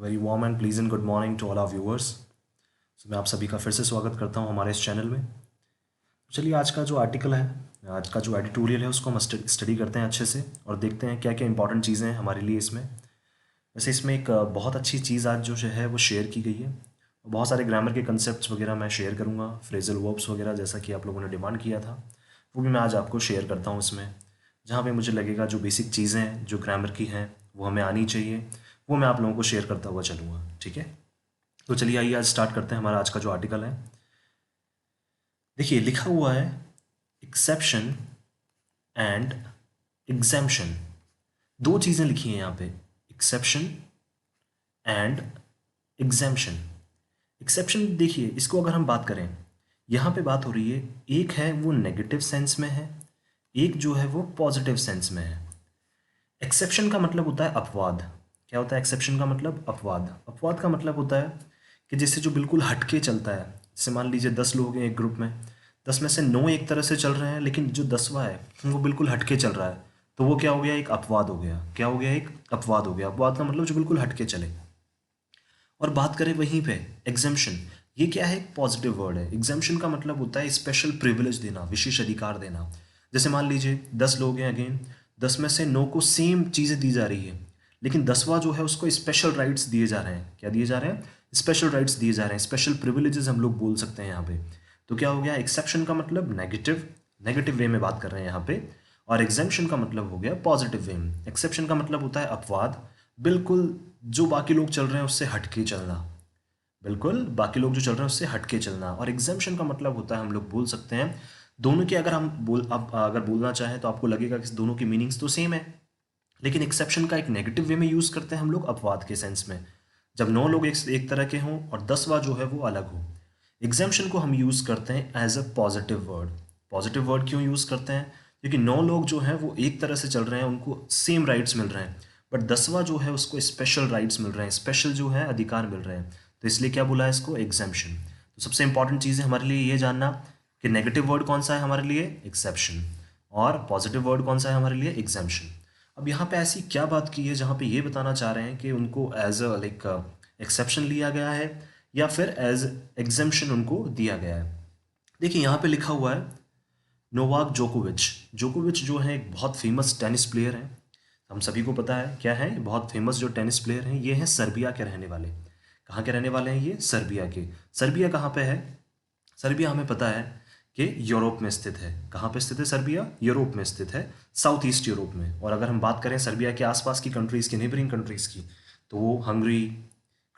Very warm and pleasant good morning to all our viewers. मैं आप सभी का फिर से स्वागत करता हूं हमारे इस चैनल में। चलिए आज का जो आर्टिकल है, आज का जो एडिटोरियल है उसको हम स्टडी करते हैं अच्छे से और देखते हैं क्या क्या इंपॉर्टेंट चीज़ें हैं हमारे लिए इसमें। वैसे इसमें एक बहुत अच्छी चीज़ आज जो है वो शेयर की गई है। बहुत सारे ग्रामर के कंसेप्ट वगैरह मैं शेयर करूँगा, फ्रेजल वर्ब्स वगैरह जैसा कि आप लोगों ने डिमांड किया था वो भी मैं आज आपको शेयर करता हूँ इसमें। जहाँ पे मुझे लगेगा जो बेसिक चीज़ें हैं जो ग्रामर की हैं वो हमें आनी चाहिए, वो मैं आप लोगों को शेयर करता हुआ चलूँगा। ठीक है, तो चलिए आइए आज स्टार्ट करते हैं हमारा आज का जो आर्टिकल है। देखिए लिखा हुआ है एक्सेप्शन एंड एग्जेम्पशन। दो चीज़ें लिखी हैं यहाँ पे, एक्सेप्शन एंड एग्जेम्पशन। एक्सेप्शन देखिए इसको अगर हम बात करें, यहाँ पे बात हो रही है, एक है वो नेगेटिव सेंस में है, एक जो है वो पॉजिटिव सेंस में है। एक्सेप्शन का मतलब होता है अपवाद। क्या होता है एक्सेप्शन का मतलब? अपवाद। अपवाद का मतलब होता है कि जिससे जो बिल्कुल हटके चलता है। जैसे मान लीजिए 10 लोग हैं एक ग्रुप में, 10 में से 9 एक तरह से चल रहे हैं, लेकिन जो 10वां है वो बिल्कुल हटके चल रहा है, तो वो क्या हो गया? एक अपवाद हो गया। क्या हो गया? एक अपवाद हो गया। अपवाद का मतलब जो बिल्कुल हटके चले। और बात करें वहीं पे एग्जेम्पशन, ये क्या है? एक पॉजिटिव वर्ड है। एग्जेम्पशन का मतलब होता है स्पेशल प्रिविलेज देना, विशेष अधिकार देना। जैसे मान लीजिए 10 लोग हैं, अगेन 10 में से 9 को सेम चीज़ें दी जा रही है, लेकिन 10वां जो है उसको स्पेशल राइट्स दिए जा रहे हैं। क्या दिए जा रहे हैं? स्पेशल राइट्स दिए जा रहे हैं, स्पेशल प्रिविलेजेस हम लोग बोल सकते हैं यहाँ पे। तो क्या हो गया? एक्सेप्शन का मतलब नेगेटिव, नेगेटिव वे में बात कर रहे हैं यहाँ पे, और एग्जेम्पशन का मतलब हो गया पॉजिटिव वे में। एक्सेप्शन का मतलब होता है अपवाद, बिल्कुल जो बाकी लोग चल रहे हैं उससे हटके चलना, बिल्कुल बाकी लोग जो चल रहे हैं उससे हटके चलना। और एग्जेम्पशन का मतलब होता है, हम लोग बोल सकते हैं दोनों के, अगर हम अब अगर बोलना चाहें तो आपको लगेगा कि दोनों की मीनिंग्स तो सेम है, लेकिन एक्सेप्शन का एक नेगेटिव वे में यूज़ करते हैं हम लोग, अपवाद के सेंस में, जब 9 लोग एक तरह के हों और 10वां जो है वो अलग हो। एग्जेम्पशन को हम यूज़ करते हैं as a positive word. Positive word क्यों यूज़ करते हैं? क्योंकि 9 लोग जो हैं वो एक तरह से चल रहे हैं, उनको सेम राइट्स मिल रहे हैं, बट 10वां जो है उसको स्पेशल राइट्स मिल रहे हैं, स्पेशल जो है अधिकार मिल रहे हैं, तो इसलिए क्या बोला है इसको? एग्जेम्पशन। तो सबसे इंपॉर्टेंट चीज़ है हमारे लिए ये जानना कि नेगेटिव वर्ड कौन सा है हमारे लिए? एक्सेप्शन। और पॉजिटिव वर्ड कौन सा है हमारे लिए? एग्जेम्पशन। अब यहाँ पे ऐसी क्या बात की है जहाँ पे ये बताना चाह रहे हैं कि उनको एज अ लाइक एक्सेप्शन लिया गया है या फिर एज एग्जेम्पशन उनको दिया गया है? देखिए यहाँ पे लिखा हुआ है नोवाक जोकोविच। जोकोविच जो है एक बहुत फेमस टेनिस प्लेयर हैं, हम सभी को पता है क्या है, बहुत फेमस जो टेनिस प्लेयर हैं ये हैं सर्बिया के रहने वाले। कहाँ के रहने वाले हैं ये? सर्बिया के। सर्बिया कहाँ पे है? सर्बिया हमें पता है कि यूरोप में स्थित है। कहाँ पे स्थित है सर्बिया? यूरोप में स्थित है, साउथ ईस्ट यूरोप में। और अगर हम बात करें सर्बिया के आसपास की कंट्रीज़ की, नेबरिंग कंट्रीज़ की, तो वो हंगरी,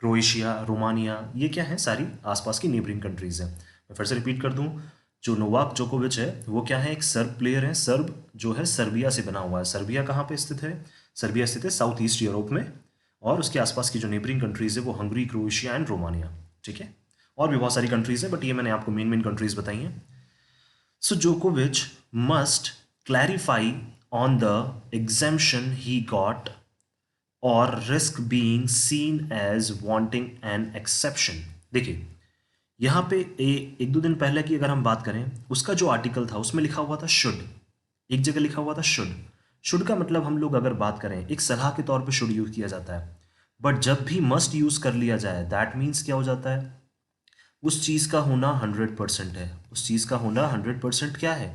क्रोएशिया, रोमानिया, ये क्या है? सारी आसपास की नेबरिंग कंट्रीज़ हैं। मैं फिर से रिपीट कर दूं, जो नोवाक जोकोविच है वो क्या है? एक सर्ब प्लेयर है। सर्ब जो है सर्बिया से बना हुआ है। सर्बिया कहाँ पे स्थित है? सर्बिया स्थित है साउथ ईस्ट यूरोप में, और उसके आसपास की जो नेबरिंग कंट्रीज़ है वो हंगरी, क्रोएशिया एंड रोमानिया। ठीक है, और भी बहुत सारी कंट्रीज़ हैं, बट ये मैंने आपको मेन मेन कंट्रीज़ बताई हैं। So Djokovic must clarify on the exemption he got or risk being seen as wanting an exception। देखिए यहाँ पे एक दो दिन पहले की अगर हम बात करें, उसका जो आर्टिकल था उसमें लिखा हुआ था शुड। एक जगह लिखा हुआ था शुड। शुड का मतलब हम लोग अगर बात करें एक सलाह के तौर पे शुड यूज किया जाता है, बट जब भी मस्ट यूज कर लिया जाए दैट मीन्स क्या हो जाता है? उस चीज़ का होना 100% है। उस चीज़ का होना 100% क्या है?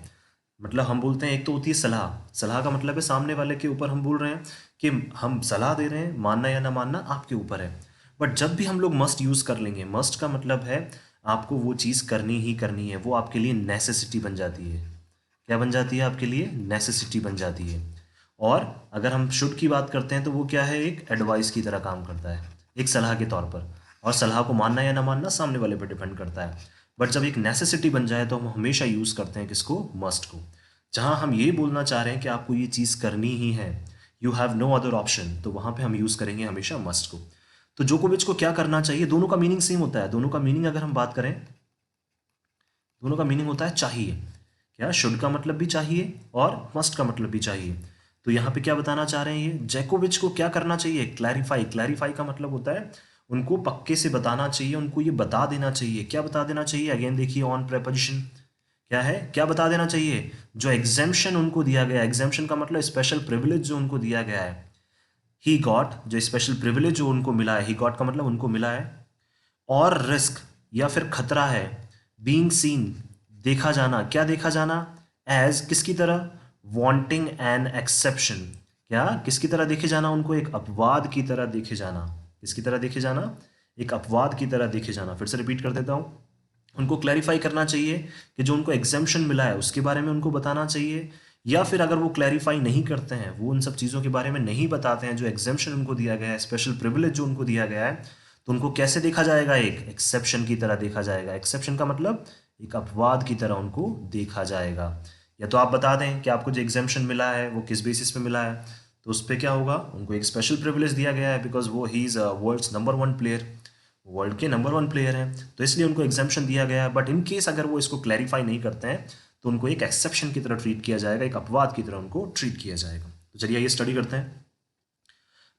मतलब हम बोलते हैं, एक तो होती है सलाह। सलाह का मतलब है सामने वाले के ऊपर हम बोल रहे हैं कि हम सलाह दे रहे हैं, मानना या ना मानना आपके ऊपर है। बट जब भी हम लोग मस्ट यूज़ कर लेंगे, मस्ट का मतलब है आपको वो चीज़ करनी ही करनी है, वो आपके लिए नेसेसिटी बन जाती है। क्या बन जाती है? आपके लिए नेसेसिटी बन जाती है। और अगर हम शुड की बात करते हैं तो वो क्या है? एक एडवाइस की तरह काम करता है, एक सलाह के तौर पर। और सलाह को मानना या ना मानना सामने वाले पर डिपेंड करता है। बट जब एक नेसेसिटी बन जाए तो हम हमेशा यूज़ करते हैं किसको? मस्ट को। जहाँ हम ये बोलना चाह रहे हैं कि आपको ये चीज़ करनी ही है, you have no other option, तो वहाँ पे हम यूज़ करेंगे हमेशा मस्ट को। तो जोकोविच को क्या करना चाहिए? दोनों का मीनिंग सेम होता है। दोनों का मीनिंग अगर हम बात करें, दोनों का मीनिंग होता है चाहिए। क्या? शुड का मतलब भी चाहिए और मस्ट का मतलब भी चाहिए। तो यहाँ पे क्या बताना चाह रहे हैं ये? जैकोविच को क्या करना चाहिए? क्लैरिफाई। क्लैरिफाई का मतलब होता है उनको पक्के से बताना चाहिए, उनको ये बता देना चाहिए। क्या बता देना चाहिए? अगेन देखिए ऑन प्रेपोजिशन क्या है? क्या बता देना चाहिए? जो एग्जेम्पशन उनको दिया गया, एग्जेम्पशन का मतलब स्पेशल प्रिविलेज जो उनको दिया गया है, ही गॉट, जो स्पेशल प्रिविलेज जो उनको मिला है, ही गॉट का मतलब उनको मिला है, और रिस्क या फिर खतरा है, बीइंग सीन, देखा जाना, क्या देखा जाना, एज किसकी तरह, वांटिंग एन एक्सेप्शन, क्या किसकी तरह देखे जाना, उनको एक अपवाद की तरह देखे जाना, किसकी तरह देखे जाना, एक अपवाद की तरह देखे जाना। फिर से रिपीट कर देता हूँ, उनको क्लैरिफाई करना चाहिए कि जो उनको एग्जाम्पशन मिला है उसके बारे में उनको बताना चाहिए, या फिर अगर वो क्लैरिफाई नहीं करते हैं, वो उन सब चीज़ों के बारे में नहीं बताते हैं, जो एग्जाम्पशन उनको दिया गया है, स्पेशल प्रिविलेज जो उनको दिया गया है, तो उनको कैसे देखा जाएगा, एक एक्सेप्शन की तरह देखा जाएगा। एक्सेप्शन का मतलब एक अपवाद की तरह उनको देखा जाएगा। या तो आप बता दें कि आपको जो एग्जाम्पशन मिला है वो किस बेसिस पे मिला है, तो उस पर क्या होगा, उनको एक स्पेशल प्रिविलेज दिया गया है बिकॉज वो he is world's number 1 player, world के नंबर 1 प्लेयर हैं, तो इसलिए उनको एग्जाम्पशन दिया गया है। बट इन केस अगर वो इसको क्लैरिफाई नहीं करते हैं तो उनको एक एक्सेप्शन की तरह ट्रीट किया जाएगा, एक अपवाद की तरह उनको ट्रीट किया जाएगा। तो चलिए ये स्टडी करते हैं।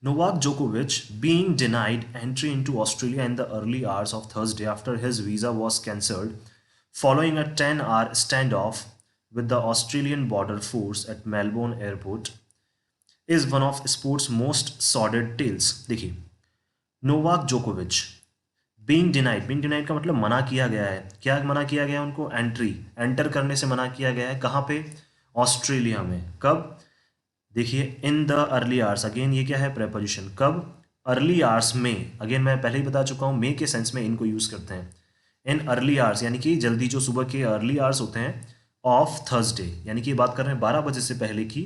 Novak Djokovic being denied entry into Australia in the early hours of Thursday after his visa was cancelled following a 10-hour standoff with the Australian border force at Melbourne Airport is one of sports most sordid tales। देखिए, Novak जोकोविच being denied का मतलब मना किया गया है, क्या मना किया गया है उनको, एंटर करने से मना किया गया है, कहाँ पे, ऑस्ट्रेलिया में। कब, देखिए, in the early hours, again ये क्या है, प्रेपोजिशन, कब, अर्ली आवर्स में, अगेन मैं पहले ही बता चुका हूँ मे के सेंस में इनको यूज करते हैं। इन अर्ली आवर्स यानी कि जल्दी, जो सुबह के अर्ली आवर्स होते हैं ऑफ थर्सडे, यानी कि बात कर रहे हैं 12 बजे से पहले की।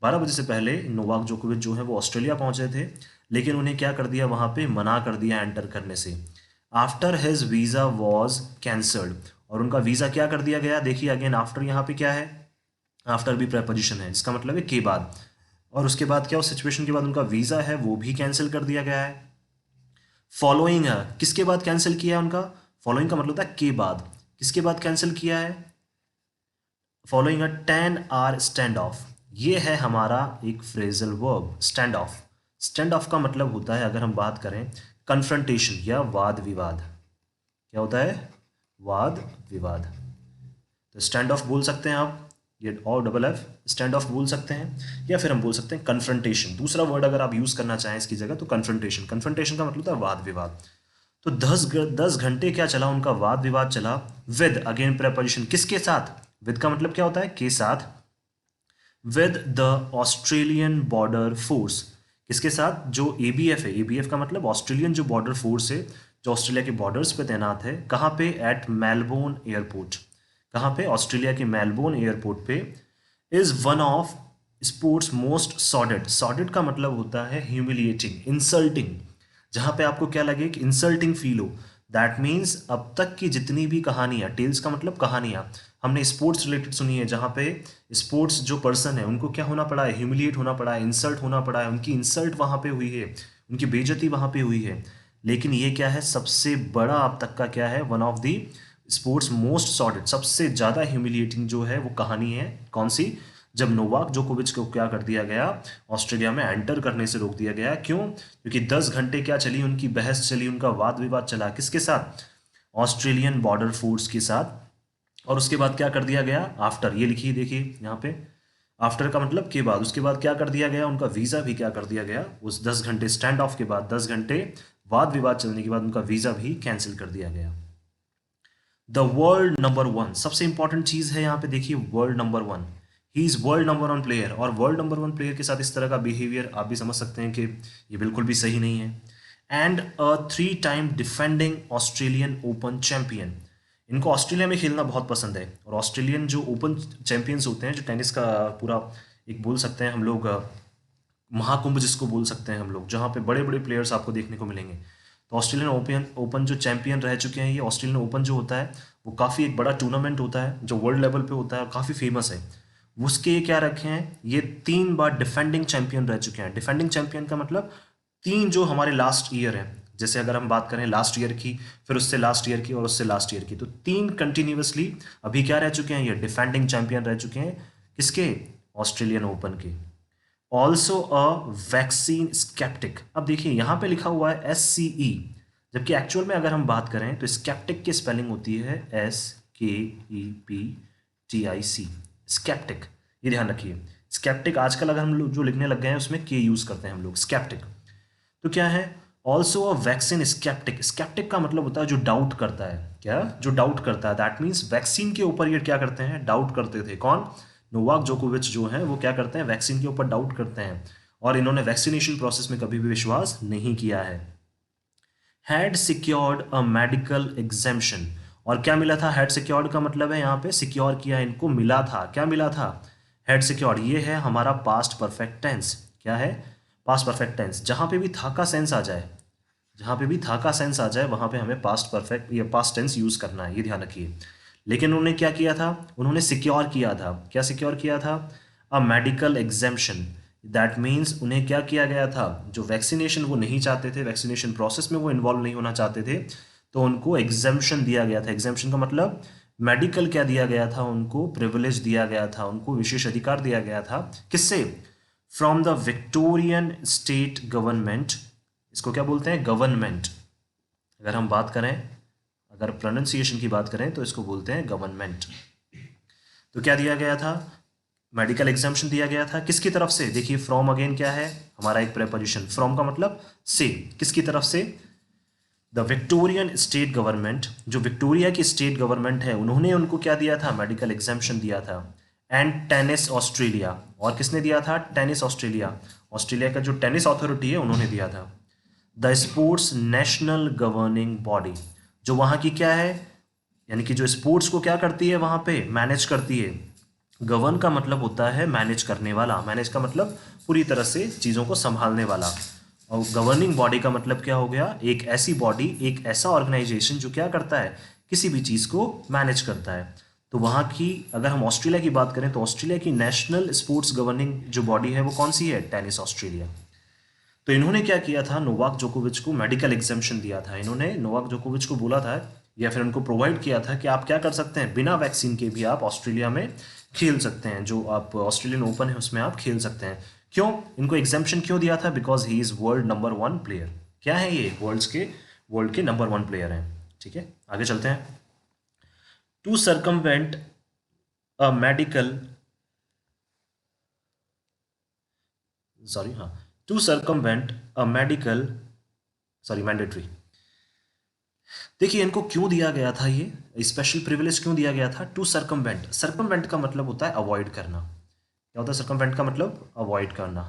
12 बजे से पहले नोवाक जोकोविच जो है वो ऑस्ट्रेलिया पहुंचे थे, लेकिन उन्हें क्या कर दिया, वहां पे मना कर दिया एंटर करने से। After his visa was cancelled, और उनका वीज़ा क्या कर दिया गया, देखिए अगेन आफ्टर यहाँ पे क्या है, आफ्टर भी प्रेपोजिशन है, इसका मतलब है के बाद, और उसके बाद क्या, उस सिचुएशन के बाद उनका वीज़ा है वो भी कैंसिल कर दिया गया है। फॉलोइंग है, किसके बाद कैंसिल किया है उनका, फॉलोइंग का मतलब होता है के बाद, किसके बाद कैंसिल किया है, following a 10-hour stand of. ये है हमारा एक phrasal verb, stand of. Stand of का मतलब होता है, अगर हम बात करें, कन्फ्रंटेशन या वाद विवाद। क्या होता है, वाद विवाद। तो स्टैंड ऑफ बोल सकते हैं आप, ये और डबल एफ, स्टैंड ऑफ बोल सकते हैं, या फिर हम बोल सकते हैं कन्फ्रंटेशन। दूसरा वर्ड अगर आप यूज करना चाहें इसकी जगह तो कन्फ्रंटेशन। कन्फ्रंटेशन का मतलब होता है वाद विवाद। तो 10 घंटे क्या चला उनका वाद विवाद चला, विद, अगेन प्रेपोजिशन, किसके साथ, विद का मतलब क्या होता है, के साथ, with the Australian border force, किसके साथ, जो एबीएफ है, एबीएफ का मतलब ऑस्ट्रेलियन जो बॉर्डर फोर्स है, जो ऑस्ट्रेलिया के बॉर्डर्स पे तैनात है, कहाँ पे, एट मेलबोर्न एयरपोर्ट, कहाँ पे, ऑस्ट्रेलिया के मेलबोर्न एयरपोर्ट पे, is one of sports most सॉर्डेड। सॉर्डेड का मतलब होता है ह्यूमिलिएटिंग, इंसल्टिंग, जहाँ पे आपको क्या लगे कि इंसल्टिंग फील हो। दैट मीन्स अब तक की जितनी भी कहानियाँ, टेल्स का मतलब कहानियाँ, हमने स्पोर्ट्स रिलेटेड सुनी है, जहाँ पे स्पोर्ट्स जो पर्सन है उनको क्या होना पड़ा है, ह्यूमिलिएट होना पड़ा है, इंसल्ट होना पड़ा है, उनकी इंसल्ट वहाँ पे हुई है, उनकी बेइज्जती वहाँ पे हुई है। लेकिन ये क्या है, सबसे बड़ा अब तक का क्या है, one of the sports most सॉर्डेड, सबसे ज़्यादा ह्यूमिलिएटिंग जो है वो कहानी है, कौन सी, जब नोवाक जोकोविच को क्या कर दिया गया, ऑस्ट्रेलिया में एंटर करने से रोक दिया गया। क्यों, क्योंकि 10 घंटे क्या चली उनकी बहस चली, उनका वाद विवाद चला, किसके साथ, ऑस्ट्रेलियन बॉर्डर फोर्स के साथ। और उसके बाद क्या कर दिया गया, आफ्टर, ये लिखिए देखिए यहाँ पे, आफ्टर का मतलब के बाद, उसके बाद क्या कर दिया गया, उनका वीज़ा भी क्या कर दिया गया, उस 10 घंटे स्टैंड ऑफ के बाद, 10 घंटे वाद विवाद चलने के बाद उनका वीज़ा भी कैंसिल कर दिया गया। द वर्ल्ड नंबर 1, सबसे इंपॉर्टेंट चीज़ है यहाँ पे, देखिए world number 1, he is world number 1 player, और वर्ल्ड नंबर 1 प्लेयर के साथ इस तरह का बिहेवियर आप भी समझ सकते हैं कि ये बिल्कुल भी सही नहीं है। And a 3 time defending Australian open champion, इनको ऑस्ट्रेलिया में खेलना बहुत पसंद है, और ऑस्ट्रेलियन जो ओपन चैंपियंस होते हैं, जो टेनिस का पूरा एक बोल सकते हैं हम लोग महाकुंभ जिसको बोल सकते हैं हम लोग, जहाँ पे बड़े बड़े प्लेयर्स आपको देखने को मिलेंगे। तो ऑस्ट्रेलियन ओपन ओपन जो चैंपियन रह चुके हैं, ये ऑस्ट्रेलियन ओपन जो होता है वो काफ़ी एक बड़ा टूर्नामेंट होता है जो वर्ल्ड लेवल पे होता है, काफ़ी फेमस है। उसके ये क्या रखे हैं, ये 3 बार डिफेंडिंग चैंपियन रह चुके हैं। डिफेंडिंग चैंपियन का मतलब 3 जो हमारे लास्ट ईयर है, जैसे अगर हम बात करें लास्ट ईयर की, फिर उससे लास्ट ईयर की, और उससे लास्ट ईयर की, तो 3 कंटिन्यूसली अभी क्या रह चुके हैं, ये डिफेंडिंग चैंपियन रह चुके हैं, किसके, ऑस्ट्रेलियन ओपन के। ऑल्सो अ वैक्सीन स्केप्टिक, अब देखिए यहाँ पे लिखा हुआ है SCE, जबकि एक्चुअल में अगर हम बात करें तो स्केप्टिक की स्पेलिंग होती है SKEPTIC, स्केप्टिक, ये ध्यान रखिए, स्केप्टिक आजकल अगर हम लोग जो लिखने लग गए हैं उसमें के यूज़ करते हैं हम लोग, स्केप्टिक। तो क्या है, also a vaccine sceptic. Sceptic का मतलब होता है जो डाउट करता है, क्या, जो डाउट करता है। दैट मीन्स वैक्सीन के ऊपर ये क्या करते हैं, डाउट करते थे। कौन, नोवाक जोकोविच जो है वो क्या करते हैं, वैक्सीन के ऊपर डाउट करते हैं, और इन्होंने वैक्सीनेशन प्रोसेस में कभी भी विश्वास नहीं किया है। Had secured a medical exemption, और क्या मिला था, हैड सिक्योर्ड का मतलब है यहाँ पे सिक्योर किया, इनको मिला था, क्या मिला था, हैड सिक्योर्ड। ये है हमारा पास्ट परफेक्ट टेंस। क्या है, पास्ट परफेक्ट टेंस। जहाँ पे भी था का सेंस आ जाए, जहाँ पे भी था का सेंस आ जाए वहाँ पे हमें पास्ट परफेक्ट या पास्ट टेंस यूज़ करना है, ये ध्यान रखिए। लेकिन उन्होंने क्या किया था, उन्होंने सिक्योर किया था, क्या सिक्योर किया था, a medical exemption. That means उन्हें क्या किया गया था, जो वैक्सीनेशन वो नहीं चाहते थे, वैक्सीनेशन प्रोसेस में वो इन्वॉल्व नहीं होना चाहते थे, तो उनको एग्जेम्पशन दिया गया था। एग्जेम्पशन का मतलब मेडिकल क्या दिया गया था, उनको प्रिविलेज दिया गया था, उनको विशेष अधिकार दिया गया था। किससे, from the Victorian state government. इसको क्या बोलते हैं, गवर्नमेंट। अगर हम बात करें, अगर प्रोनाउंसिएशन की बात करें तो इसको बोलते हैं गवर्नमेंट। तो क्या दिया गया था, मेडिकल एग्जाम्पशन दिया गया था, किसकी तरफ से, देखिए फ्रॉम अगेन क्या है, हमारा एक प्रेपोजिशन, फ्रॉम का मतलब से, किसकी तरफ से, द विक्टोरियन स्टेट गवर्नमेंट, जो विक्टोरिया की स्टेट गवर्नमेंट है उन्होंने उनको क्या दिया था, मेडिकल एग्जाम्पशन दिया था। एंड टेनिस ऑस्ट्रेलिया, और किसने दिया था, टेनिस ऑस्ट्रेलिया, ऑस्ट्रेलिया का जो टेनिस अथॉरिटी है उन्होंने दिया था। The sports national governing body, जो वहाँ की क्या है, यानी कि जो स्पोर्ट्स को क्या करती है वहाँ पे, मैनेज करती है। गवर्न का मतलब होता है मैनेज करने वाला, मैनेज का मतलब पूरी तरह से चीज़ों को संभालने वाला, और गवर्निंग बॉडी का मतलब क्या हो गया, एक ऐसी बॉडी, एक ऐसा ऑर्गेनाइजेशन जो क्या करता है, किसी भी चीज़ को मैनेज करता है। तो वहाँ की, अगर हम ऑस्ट्रेलिया की बात करें तो ऑस्ट्रेलिया की नेशनल स्पोर्ट्स गवर्निंग जो बॉडी है वो कौन सी है, टेनिस ऑस्ट्रेलिया। तो इन्होंने क्या किया था, नोवाक जोकोविच को मेडिकल एग्जेम्पशन दिया था। इन्होंने नोवाक जोकोविच को बोला था, या फिर उनको प्रोवाइड किया था कि आप क्या कर सकते हैं, बिना वैक्सीन के भी आप ऑस्ट्रेलिया में खेल सकते हैं, जो आप ऑस्ट्रेलियन ओपन है उसमें आप खेल सकते हैं। क्यों, इनको एग्जेम्पशन क्यों दिया था, because he is world number 1 player. क्या है ये, वर्ल्ड के नंबर 1 प्लेयर हैं। ठीक है, आगे चलते हैं। To circumvent a medical, sorry हाँ, to circumvent a medical, sorry mandatory. देखिए इनको क्यों दिया गया था, ये स्पेशल प्रिविलेज क्यों दिया गया था, टू सरकमवेंट। सरकमवेंट का मतलब होता है अवॉइड करना। क्या होता है सरकमवेंट का मतलब, अवॉइड करना।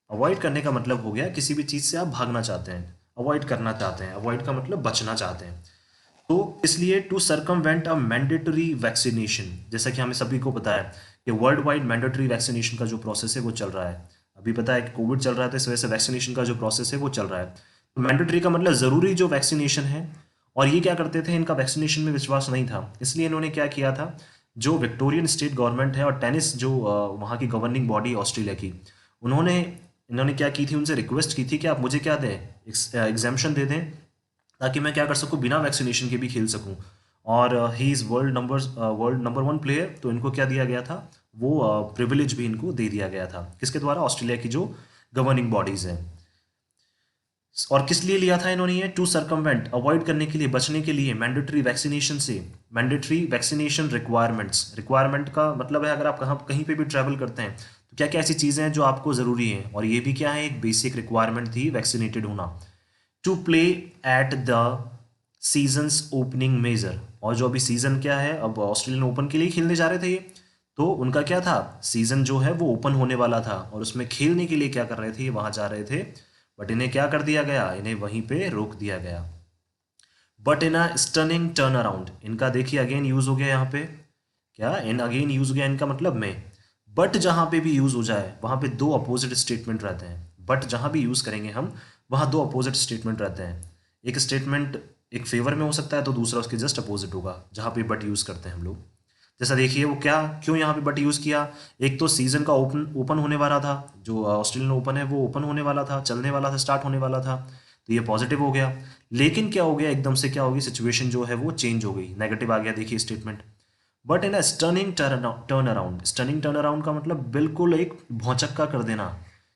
अवॉइड करने का मतलब हो गया किसी भी चीज़ से आप भागना चाहते हैं, अवॉइड करना चाहते हैं, अवॉइड का मतलब बचना चाहते हैं। तो इसलिए to circumvent a mandatory vaccination, जैसा कि हमें सभी को पता है कि वर्ल्ड वाइड मैंडेटरी वैक्सीनेशन का जो प्रोसेस है वो चल रहा है। अभी पता है कि कोविड चल रहा है तो इस वजह से वैक्सीनेशन का जो प्रोसेस है वो चल रहा है। तो मैंडेटरी का मतलब ज़रूरी जो वैक्सीनेशन है, और ये क्या करते थे, इनका वैक्सीनेशन में विश्वास नहीं था, इसलिए इन्होंने क्या किया था, जो विक्टोरियन स्टेट गवर्नमेंट है और टेनिस जो वहाँ की गवर्निंग बॉडी ऑस्ट्रेलिया की, उन्होंने इन्होंने क्या की थी, उनसे रिक्वेस्ट की थी कि आप मुझे क्या दें, एग्जाम्पशन दे दें, ताकि मैं क्या कर सकूं, बिना वैक्सीनेशन के भी खेल सकूं। और he is world number 1 player, तो इनको क्या दिया गया था, वो प्रिविलेज भी इनको दे दिया गया था, किसके द्वारा, ऑस्ट्रेलिया की जो गवर्निंग बॉडीज़ हैं। और किस लिए लिया था इन्होंने ये, टू सरकमवेंट, अवॉइड करने के लिए, बचने के लिए मैंडेटरी वैक्सीनेशन से। मैंडेटरी वैक्सीनेशन रिक्वायरमेंट्स, रिक्वायरमेंट का मतलब है अगर आप कहीं पे भी ट्रैवल करते हैं तो क्या क्या ऐसी चीज़ें हैं जो आपको ज़रूरी हैं, और ये भी क्या है, एक बेसिक रिक्वायरमेंट थी वैक्सीनेटेड होना। To play at the season's opening major, और जो अभी सीजन क्या है, अब ऑस्ट्रेलियन ओपन के लिए खेलने जा रहे थे ये, तो उनका क्या था, सीजन जो है वो ओपन होने वाला था, और उसमें खेलने के लिए क्या कर रहे थे, ये वहां जा रहे थे, बट इन्हें क्या कर दिया गया, इन्हें वहीं पे रोक दिया गया। But in a stunning turn around, इनका देखिए अगेन यूज हो गया यहाँ पे, क्या, इन अगेन यूज हो गया, इनका मतलब में। बट जहां पे भी यूज हो जाए वहां पे दो अपोजिट स्टेटमेंट रहते हैं, बट जहां भी यूज करेंगे हम वहां दो अपोजिट स्टेटमेंट रहते हैं। एक स्टेटमेंट एक फेवर में हो सकता है तो दूसरा उसके जस्ट अपोजिट होगा, जहां पे बट यूज करते हैं हम लोग। जैसा देखिए वो क्या, क्यों यहाँ पे बट यूज़ किया, एक तो सीजन का ओपन ओपन होने वाला था, जो ऑस्ट्रेलियन ओपन है वो ओपन होने वाला था, चलने वाला था, स्टार्ट होने वाला था, तो ये पॉजिटिव हो गया। लेकिन क्या हो गया, एकदम से क्या होगी, सिचुएशन जो है वो चेंज हो गई, नेगेटिव आ गया, देखिए statement. But in a stunning turn around, stunning turn around का मतलब बिल्कुल एक भौचक्का कर देना,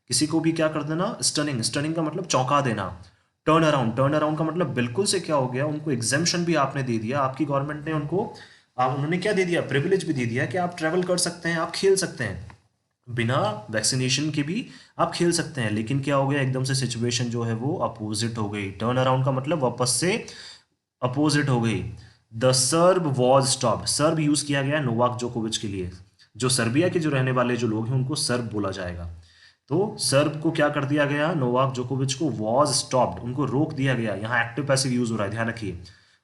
किसी को भी क्या कर देना, स्टनिंग, स्टनिंग का मतलब चौंका देना। टर्न अराउंड का मतलब बिल्कुल से क्या हो गया, उनको एग्जेम्पशन भी आपने दे दिया, आपकी गवर्नमेंट ने उनको, आप उन्होंने क्या दे दिया, प्रिविलेज भी दे दिया कि आप ट्रैवल कर सकते हैं, आप खेल सकते हैं। बिना वैक्सीनेशन के भी आप खेल सकते हैं, लेकिन क्या हो गया, एकदम से सिचुएशन जो है वो अपोजिट हो गई। टर्न अराउंड का मतलब वापस से अपोजिट हो गई। The SERB was stopped, SERB use किया गया नोवाक जोकोविच के लिए। जो सर्बिया के जो रहने वाले जो लोग हैं उनको सर्ब बोला जाएगा। तो सर्ब को क्या कर दिया गया, नोवाक जोकोविच को वॉज स्टॉप्ड, उनको रोक दिया गया। यहाँ एक्टिव पैसिव यूज हो रहा है, ध्यान रखिए।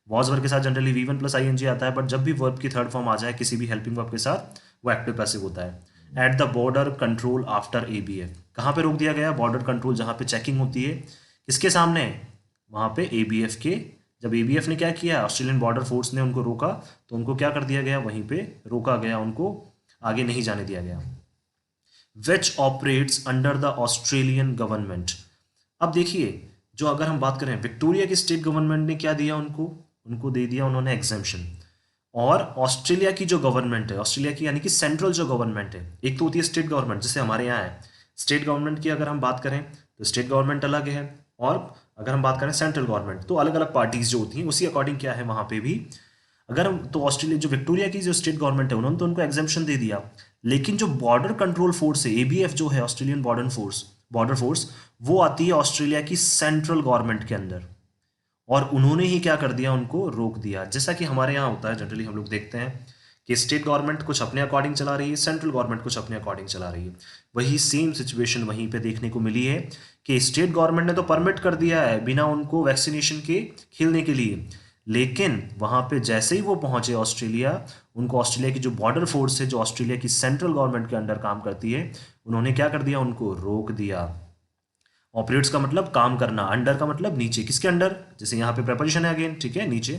वॉज वर्ब के साथ जनरली V1 प्लस ING आता है, बट जब भी वर्ब की थर्ड फॉर्म आ जाए किसी भी हेल्पिंग वर्ब के साथ, वो एक्टिव पैसिव होता है। At the border control after ABF, कहाँ पे रोक दिया गया, बॉर्डर कंट्रोल जहाँ पे चेकिंग होती है, किसके सामने, वहाँ पे ABF के। जब ABF ने क्या किया, ऑस्ट्रेलियन बॉर्डर फोर्स ने उनको रोका, तो उनको क्या कर दिया गया, वहीं पे रोका गया, उनको आगे नहीं जाने दिया गया। Which operates under the Australian government. अब देखिए, जो अगर हम बात करें विक्टोरिया की स्टेट गवर्नमेंट ने क्या दिया उनको, उनको दे दिया उन्होंने एग्जेम्पशन। और ऑस्ट्रेलिया की जो गवर्नमेंट है, ऑस्ट्रेलिया की यानी कि सेंट्रल जो गवर्नमेंट है, एक तो होती है स्टेट गवर्नमेंट, जैसे हमारे यहाँ है स्टेट गवर्नमेंट की अगर हम बात करें तो स्टेट गवर्नमेंट अलग है, और अगर हम बात करें सेंट्रल गवर्नमेंट तो अलग अलग पार्टीज जो होती हैं उसी अकॉर्डिंग क्या है वहाँ पे भी। अगर हम तो ऑस्ट्रेलिया जो विक्टोरिया की जो स्टेट गवर्नमेंट है उन्होंने तो उनको एग्जेम्पशन दे दिया, लेकिन जो बॉर्डर कंट्रोल फोर्स है ABF जो है, ऑस्ट्रेलियन बॉर्डर फोर्स, वो आती है ऑस्ट्रेलिया की सेंट्रल गवर्नमेंट के अंदर, और उन्होंने ही क्या कर दिया, उनको रोक दिया। जैसा कि हमारे यहाँ होता है जनरली, हम लोग देखते हैं कि स्टेट गवर्नमेंट कुछ अपने अकॉर्डिंग चला रही है, सेंट्रल गवर्नमेंट कुछ अपने अकॉर्डिंग चला रही है। वही सेम सिचुएशन वहीं पे देखने को मिली है कि स्टेट गवर्नमेंट ने तो परमिट कर दिया है बिना उनको वैक्सीनेशन के खेलने के लिए, लेकिन वहाँ पे जैसे ही वो पहुंचे ऑस्ट्रेलिया, उनको ऑस्ट्रेलिया की जो बॉर्डर फोर्स है जो ऑस्ट्रेलिया की सेंट्रल गवर्नमेंट के अंडर काम करती है, उन्होंने क्या कर दिया, उनको रोक दिया। ऑपरेट्स का मतलब काम करना, अंडर का मतलब नीचे, किसके अंडर, जैसे यहाँ पे प्रेपोजिशन है अगेन, ठीक है, नीचे।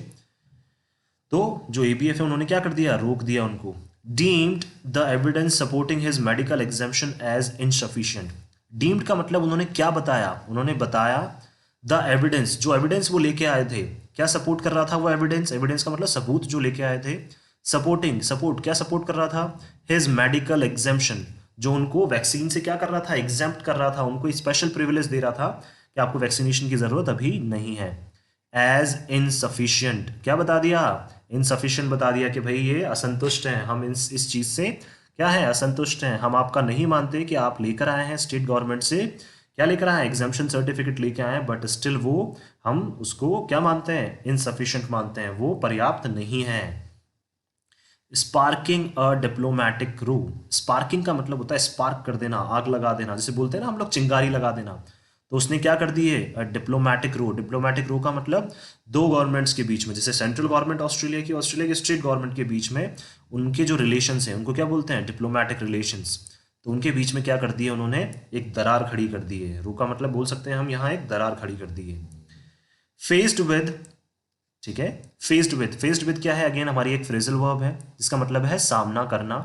तो जो ABF है उन्होंने क्या कर दिया, रोक दिया उनको। Deemed the evidence supporting his medical exemption as insufficient. Deemed का मतलब उन्होंने क्या बताया, उन्होंने बताया द एविडेंस, जो एविडेंस वो लेके आए थे, क्या सपोर्ट कर रहा था वो एविडेंस, एविडेंस का मतलब सबूत जो लेके आए थे। सपोर्टिंग, सपोर्ट क्या सपोर्ट कर रहा था, हिज मेडिकल एग्जाम्शन, जो उनको वैक्सीन से क्या कर रहा था, एग्जेम्प्ट कर रहा था, उनको स्पेशल प्रिविलेज दे रहा था कि आपको वैक्सीनेशन की जरूरत अभी नहीं है। एज इनसफिशियंट क्या बता दिया, इनसफिशियंट बता दिया कि भाई ये असंतुष्ट हैं, हम इस चीज से क्या है, असंतुष्ट हैं, हम आपका नहीं मानते कि आप लेकर आए हैं स्टेट गवर्नमेंट से, क्या लेकर आए हैं, एग्जाम्पशन सर्टिफिकेट लेके आए हैं, बट स्टिल वो, हम उसको क्या मानते हैं, इनसफिशिएंट मानते हैं, वो पर्याप्त नहीं है। स्पार्किंग अ डिप्लोमेटिक रू, स्पार्किंग का मतलब होता है स्पार्क कर देना, आग लगा देना, जैसे बोलते हैं ना हम लोग चिंगारी लगा देना, तो उसने क्या कर दी है, डिप्लोमेटिक रो। डिप्लोमेटिक रो का मतलब दो गवर्नमेंट्स के बीच में, जैसे सेंट्रल गवर्नमेंट ऑस्ट्रेलिया की स्टेट गवर्नमेंट के बीच में उनके जो रिलेशंस हैं उनको क्या बोलते हैं, डिप्लोमेटिक रिलेशंस। तो उनके बीच में क्या कर दिया उन्होंने, एक दरार खड़ी कर दी है। रो का मतलब बोल सकते हैं हम यहाँ एक दरार खड़ी कर दी है। फेस्ड विद, ठीक है, फेस्ड विद क्या है, अगेन हमारी एक फ्रेजल वर्ब है जिसका मतलब है सामना करना।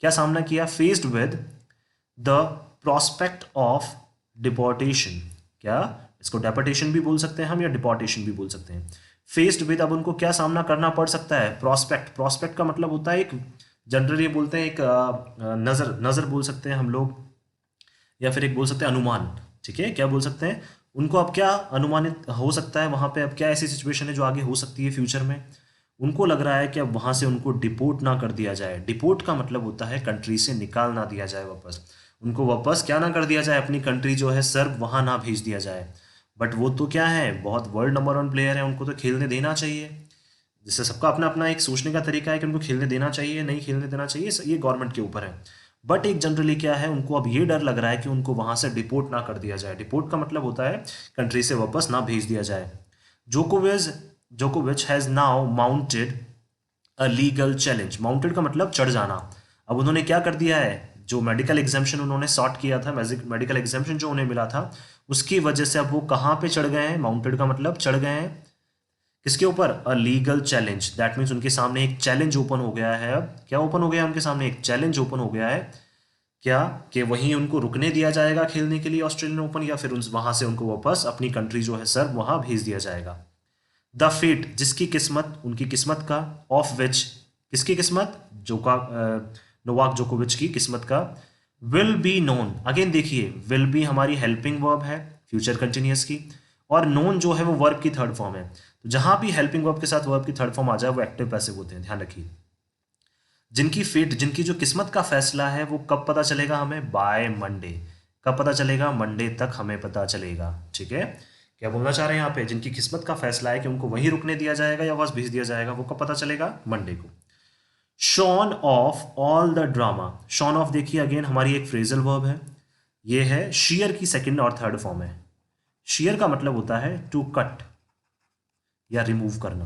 क्या सामना किया, faced with the prospect of deportation, क्या इसको डेपोटेशन भी बोल सकते हैं हम या डिपोर्टेशन भी बोल सकते हैं। फेस्ड विद, अब उनको क्या सामना करना पड़ सकता है, प्रोस्पेक्ट। प्रोस्पेक्ट का मतलब होता है एक, जनरली बोलते हैं एक नजर, नजर बोल सकते हैं हम लोग, या फिर एक बोल सकते हैं अनुमान, ठीक है, क्या बोल सकते हैं, उनको अब क्या अनुमानित हो सकता है वहां पे, अब क्या ऐसी सिचुएशन है जो आगे हो सकती है फ्यूचर में, उनको लग रहा है कि अब वहां से उनको डिपोर्ट ना कर दिया जाए। डिपोर्ट का मतलब होता है कंट्री से निकाल ना दिया जाए वापस, उनको वापस क्या ना कर दिया जाए, अपनी कंट्री जो है सर्व वहां ना भेज दिया जाए। बट वो तो क्या है, बहुत वर्ल्ड नंबर 1 प्लेयर है, उनको तो खेलने देना चाहिए। जैसे सबका अपना अपना एक सोचने का तरीका है कि उनको खेलने देना चाहिए नहीं खेलने देना चाहिए, ये गवर्नमेंट के ऊपर है। बट एक जनरली क्या है, उनको अब ये डर लग रहा है कि उनको वहां से डिपोर्ट ना कर दिया जाए। डिपोर्ट का मतलब होता है कंट्री से वापस ना भेज दिया जाए। जोकोविच जोकोविच has now mounted a legal challenge. Mounted का मतलब चढ़ जाना। अब उन्होंने क्या कर दिया है, जो मेडिकल एग्जाम्शन उन्होंने सॉर्ट किया था, मेडिकल एग्जाम्शन जो उन्हें मिला था, उसकी वजह से अब वो कहाँ पे चढ़ गए हैं, माउंटेड का मतलब चढ़ गए हैं किसके ऊपर, a legal challenge. That means उनके सामने एक चैलेंज ओपन हो गया है। अब क्या ओपन हो गया, उनके सामने एक चैलेंज ओपन हो गया है, क्या कि वहीं उनको रुकने दिया जाएगा खेलने के लिए ऑस्ट्रेलियन ओपन, या फिर वहां से उनको वापस अपनी कंट्री जो है सर वहां भेज दिया जाएगा। द फेट, जिसकी किस्मत, उनकी किस्मत का, ऑफ विच, किसकी किस्मत, नोवाक जोकोविच की किस्मत का, विल बी नोन। अगेन देखिए, विल बी हमारी हेल्पिंग वर्ब है फ्यूचर कंटिन्यूअस की, और नोन जो है वो वर्ब की थर्ड फॉर्म है। तो जहां भी हेल्पिंग वर्ब के साथ वर्ब की थर्ड फॉर्म आ जाए वो एक्टिव पैसिव होते हैं, ध्यान रखिए। जिनकी फेट, जिनकी जो किस्मत का फैसला है वो कब पता चलेगा हमें? By Monday. कब पता चलेगा? मंडे तक हमें पता चलेगा। ठीक है, क्या बोलना चाह रहे हैं यहाँ पे? जिनकी किस्मत का फैसला है कि उनको वहीं रुकने दिया जाएगा या वापस भेज दिया जाएगा, वो कब पता चलेगा? मंडे को। Shorn of all the drama. Shorn of देखिए अगेन हमारी एक फ्रेजल वर्ब है, ये है शेयर की सेकंड और थर्ड फॉर्म है। शेयर का मतलब होता है टू कट या रिमूव करना।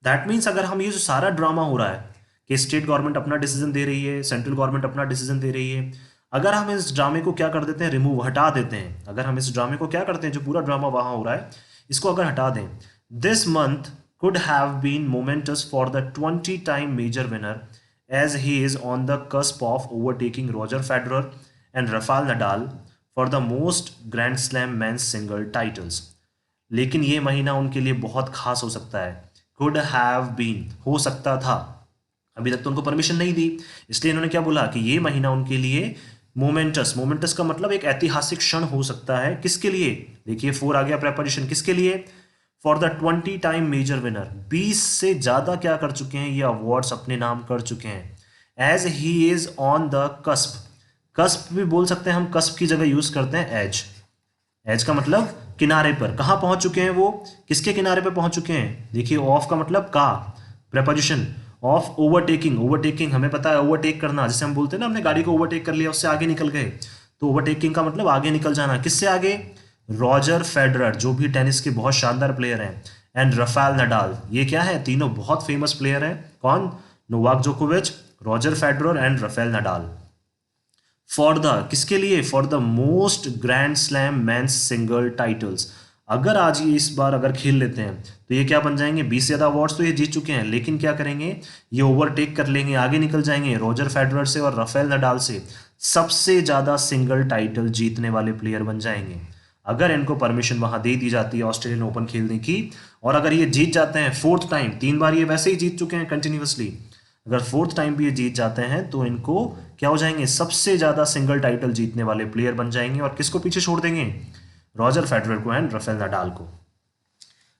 दैट मीन्स अगर हम ये जो सारा ड्रामा हो रहा है कि स्टेट गवर्नमेंट अपना डिसीजन दे रही है, सेंट्रल गवर्नमेंट अपना डिसीजन दे रही है, अगर हम इस ड्रामे को क्या कर देते हैं? रिमूव, हटा देते हैं। अगर हम इस ड्रामे को क्या करते हैं, जो पूरा ड्रामा वहां हो रहा है, इसको अगर हटा दें, this month could have been momentous for the 20-time major winner as he is on the cusp of overtaking Roger Federer and Rafael Nadal for the most Grand Slam men's single titles. लेकिन ये महीना उनके लिए बहुत खास हो सकता है। could have been, हो सकता था, अभी तक तो उनको परमिशन नहीं दी, इसलिए इन्होंने क्या बोला कि ये महीना उनके लिए मोमेंटस, मोमेंटस का मतलब एक ऐतिहासिक क्षण हो सकता है। किसके लिए? देखिए फोर आ गया प्रेपोजिशन, किसके लिए? फॉर द 20-टाइम मेजर विनर, 20 से ज्यादा क्या कर चुके हैं ये अवार्ड्स अपने नाम कर चुके हैं। As he is on the cusp, cusp भी बोल सकते हैं हम, कस्प की जगह यूज करते हैं एज। एज का मतलब किनारे पर, कहाँ पहुंच चुके हैं वो? किसके किनारे पर पहुंच चुके हैं? देखिए ऑफ का मतलब का, प्रेपोजिशन ऑफ ओवरटेकिंग। ओवरटेकिंग हमें पता है, ओवरटेक करना, जैसे हम बोलते हैं ना हमने गाड़ी को ओवरटेक कर लिया, उससे आगे निकल गए, तो ओवरटेकिंग का मतलब आगे निकल जाना। किससे आगे? रॉजर फेडरर, जो भी टेनिस के बहुत शानदार प्लेयर हैं, एंड राफेल नडाल, ये क्या है? तीनों बहुत फेमस प्लेयर हैं। कौन? नोवाक जोकोविच, Roger Federer and Rafael Nadal. For the, किसके लिए? For the most grand slam men's single titles. अगर आज ये इस बार अगर खेल लेते हैं तो ये क्या बन जाएंगे? 20 से ज़्यादा अवार्ड्स तो ये जीत चुके हैं, लेकिन क्या करेंगे? ये ओवरटेक कर लेंगे, आगे निकल जाएंगे रॉजर फेडरर से और राफेल नडाल से, सबसे ज़्यादा सिंगल टाइटल जीतने वाले प्लेयर बन जाएंगे। अगर इनको परमिशन वहां दे दी जाती है ऑस्ट्रेलियन ओपन खेलने की, और अगर ये जीत जाते हैं फोर्थ टाइम, 3 बार ये वैसे ही जीत चुके हैं कंटिन्यूसली, अगर फोर्थ टाइम भी ये जीत जाते हैं तो इनको क्या हो जाएंगे? सबसे ज्यादा सिंगल टाइटल जीतने वाले प्लेयर बन जाएंगे। और किसको पीछे छोड़ देंगे? रॉजर फेडरर को एंड राफेल नडाल को।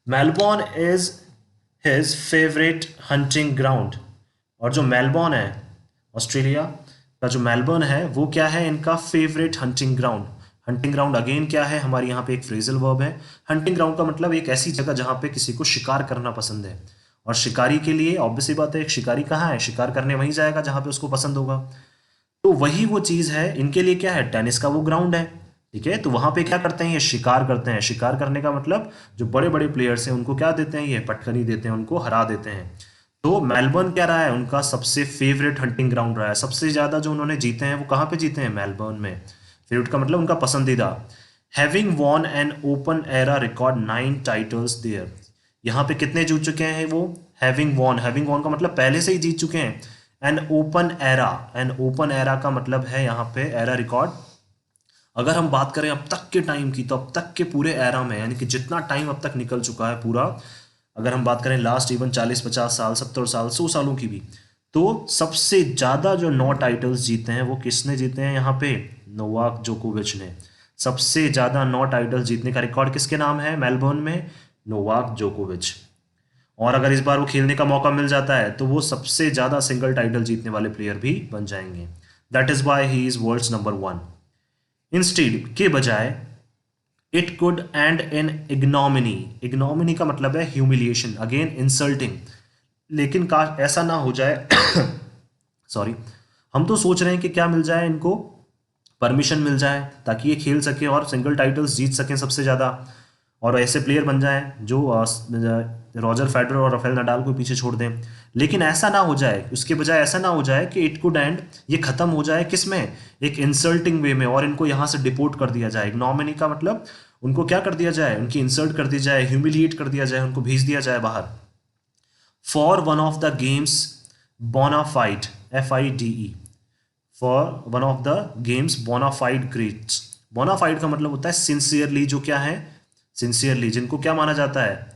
Melbourne is his favourite hunting ground. और जो मेलबोर्न है, ऑस्ट्रेलिया का जो मेलबोर्न है, वो क्या है? इनका favourite hunting ground. Hunting ground again क्या है? हमारे यहाँ पे एक फ्रेजल वर्ब है। हंटिंग ग्राउंड का मतलब एक ऐसी जगह जहाँ पे किसी को शिकार करना पसंद है, और शिकारी के लिए ऑब्वियसली बात है, एक शिकारी कहाँ है? शिकार करने वहीं जाएगा जहाँ पे उसको पसंद होगा। तो वही वो चीज़ है, इनके लिए क्या है? टेनिस का वो ग्राउंड है। ठीक है, तो वहां पे क्या करते हैं? ये शिकार करते हैं। शिकार करने का मतलब जो बड़े बड़े प्लेयर्स हैं उनको क्या देते हैं? ये पटखनी देते हैं, उनको हरा देते हैं। तो मेलबर्न क्या रहा है? उनका सबसे फेवरेट हंटिंग ग्राउंड रहा है। सबसे ज्यादा जो उन्होंने जीते हैं वो कहाँ पे जीते हैं? मेलबर्न में। फेवरेट का मतलब उनका पसंदीदा। Having won an open era record 9 titles there. यहाँ पे कितने जीत चुके हैं वो? हैविंग वॉन का मतलब पहले से ही जीत चुके हैं। N open era, N open era का मतलब है यहाँ पे एरा रिकॉर्ड। अगर हम बात करें अब तक के टाइम की, तो अब तक के पूरे एरा में, यानी कि जितना टाइम अब तक निकल चुका है पूरा, अगर हम बात करें लास्ट इवन 40-50 साल, 70 साल, 100 सालों की भी, तो सबसे ज़्यादा जो 9 टाइटल्स जीते हैं वो किसने जीते हैं? यहाँ पे नोवाक जोकोविच ने। सबसे ज़्यादा 9 टाइटल्स जीतने का रिकॉर्ड किसके नाम है मेलबोर्न में? नोवाक जोकोविच। और अगर इस बार वो खेलने का मौका मिल जाता है तो वो सबसे ज़्यादा सिंगल टाइटल जीतने वाले प्लेयर भी बन जाएंगे। That is why he is world's number 1। Instead के बजाय it could end in ignominy. Ignominy का मतलब है ह्यूमिलिएशन, अगेन इंसल्टिंग। लेकिन काश ऐसा ना हो जाए सॉरी, हम तो सोच रहे हैं कि क्या मिल जाए इनको? परमिशन मिल जाए ताकि ये खेल सके और सिंगल टाइटल्स जीत सकें सबसे ज़्यादा, और ऐसे प्लेयर बन जाएं जो रॉजर फेडरर और राफेल नडाल को पीछे छोड़ दें। लेकिन ऐसा ना हो जाए, उसके बजाय ऐसा ना हो जाए कि इट कुड एंड, ये खत्म हो जाए किस में? एक इंसल्टिंग वे में, और इनको यहाँ से डिपोर्ट कर दिया जाए। इग्नोमिनी का मतलब उनको क्या कर दिया जाए? उनकी इंसल्ट कर दी जाए, ह्यूमिलिएट कर दिया जाए, उनको भेज दिया जाए बाहर। For one of the games bona fide, FIDE, for one of the games bona fide greats. Bona fide का मतलब होता है सिंसियरली, जो क्या है? सिंसियरली, जिनको क्या माना जाता है?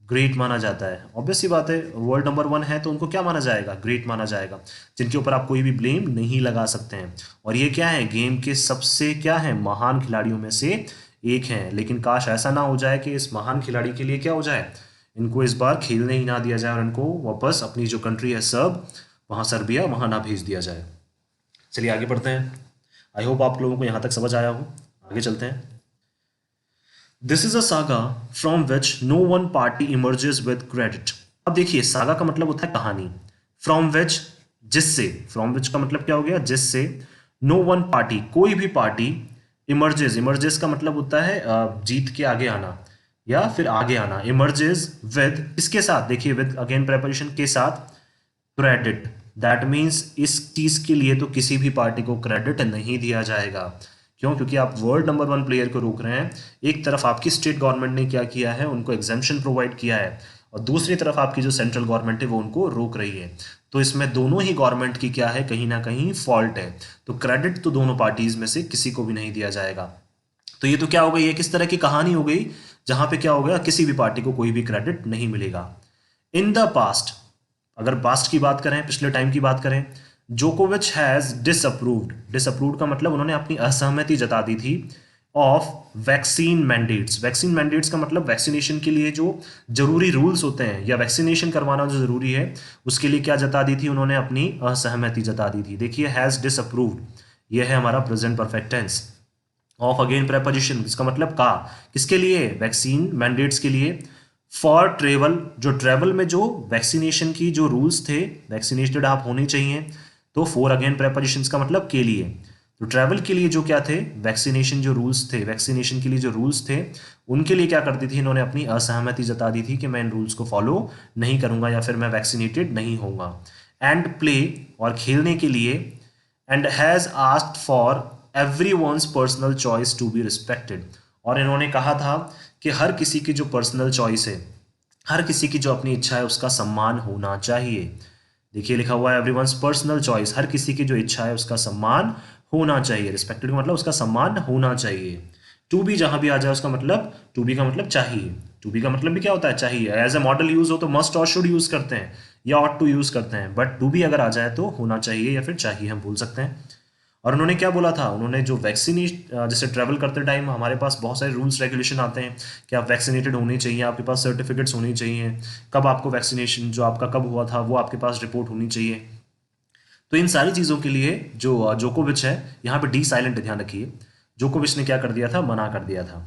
ग्रेट माना जाता है। ऑब्वियस सी बात है, वर्ल्ड नंबर 1 है तो उनको क्या माना जाएगा? ग्रेट माना जाएगा, जिनके ऊपर आप कोई भी ब्लेम नहीं लगा सकते हैं। और ये क्या है? गेम के सबसे क्या है? महान खिलाड़ियों में से एक हैं। लेकिन काश ऐसा ना हो जाए कि इस महान खिलाड़ी के लिए क्या हो जाए? इनको इस बार खेलने ही ना दिया जाए और इनको वापस अपनी जो कंट्री है सर्बिया वहाँ ना भेज दिया जाए। चलिए आगे बढ़ते हैं। आई होप आप लोगों को यहाँ तक समझ आया हो। आगे चलते हैं। This is a saga from which no one party emerges with credit. अब देखिए, सागा का मतलब होता है कहानी। फ्रॉम विच, जिससे। फ्रॉम विच का मतलब क्या हो गया? जिससे। नो वन पार्टी, कोई भी पार्टी। इमर्जेस, इमर्जेस का मतलब होता है जीत के आगे आना या फिर आगे आना। इमर्जेस विद, इसके साथ, देखिए विद अगेन प्रेपोजिशन के साथ, क्रेडिट। दैट मीन्स इस चीज के लिए तो किसी भी पार्टी को क्रेडिट नहीं दिया जाएगा। क्यों? क्योंकि आप वर्ल्ड नंबर 1 प्लेयर को रोक रहे हैं। एक तरफ आपकी स्टेट गवर्नमेंट ने क्या किया है, उनको एग्जेम्पशन प्रोवाइड किया है, और दूसरी तरफ आपकी जो सेंट्रल गवर्नमेंट है वो उनको रोक रही है। तो इसमें दोनों ही गवर्नमेंट की क्या है, कहीं ना कहीं फॉल्ट है। तो क्रेडिट तो दोनों पार्टीज में से किसी को भी नहीं दिया जाएगा। तो ये तो क्या हो गई, ये किस तरह की कहानी हो गई जहां पे क्या हो गया, किसी भी पार्टी को कोई भी क्रेडिट नहीं मिलेगा। इन द पास्ट, अगर पास्ट की बात करें, पिछले टाइम की बात करें, जोकोविच हैज डिसअप्रूव्ड। डिसअप्रूव्ड का मतलब उन्होंने अपनी असहमति जता दी थी of vaccine mandates. Vaccine mandates का मतलब वैक्सीनेशन के लिए जो जरूरी रूल्स होते हैं या वैक्सीनेशन करवाना जो जरूरी है, उसके लिए क्या जता दी थी उन्होंने, अपनी असहमति जता दी थी। देखिए हैज डिसअप्रूव्ड, यह है हमारा present perfect tense. Of again preposition, इसका मतलब का, किसके लिए? वैक्सीन मैंडेट्स के लिए। फॉर ट्रेवल, जो ट्रेवल में जो वैक्सीनेशन की जो रूल्स थे, वैक्सीनेटेड आप होने चाहिए, तो फॉर अगेन प्रेपोजिशंस का मतलब के लिए। तो ट्रैवल के लिए जो क्या थे, वैक्सीनेशन जो रूल्स थे, वैक्सीनेशन के लिए जो रूल्स थे, उनके लिए क्या करती थी इन्होंने, अपनी असहमति जता दी थी कि मैं इन रूल्स को फॉलो नहीं करूंगा या फिर मैं वैक्सीनेटेड नहीं होऊंगा। एंड प्ले, और खेलने के लिए। And has asked for everyone's personal choice to be respected, और इन्होंने कहा था कि हर किसी की जो पर्सनल चॉइस है, हर किसी की जो अपनी इच्छा है, उसका सम्मान होना चाहिए। देखिए लिखा हुआ है एवरीवन्स पर्सनल चॉइस, हर किसी की जो इच्छा है उसका सम्मान होना चाहिए। रिस्पेक्टेड मतलब उसका सम्मान होना चाहिए। टू बी जहां भी आ जाए उसका मतलब, टू बी का मतलब चाहिए। टू बी का मतलब भी क्या होता है? चाहिए। एज ए मॉडल यूज हो तो मस्ट और शुड यूज करते हैं या ऑट टू यूज करते हैं, बट टू बी अगर आ जाए तो होना चाहिए या फिर चाहिए हम बोल सकते हैं। और उन्होंने क्या बोला था, उन्होंने जो वैक्सीनेट, जैसे ट्रैवल करते टाइम हमारे पास बहुत सारे रूल्स रेगुलेशन आते हैं कि आप वैक्सीनेटेड होने चाहिए, आपके पास सर्टिफिकेट्स होने चाहिए, कब आपको वैक्सीनेशन जो आपका कब हुआ था वो आपके पास रिपोर्ट होनी चाहिए। तो इन सारी चीज़ों के लिए जो जोकोविच है, यहाँ पे डी साइलेंट ध्यान रखिए, जोकोविच ने क्या कर दिया था, मना कर दिया था।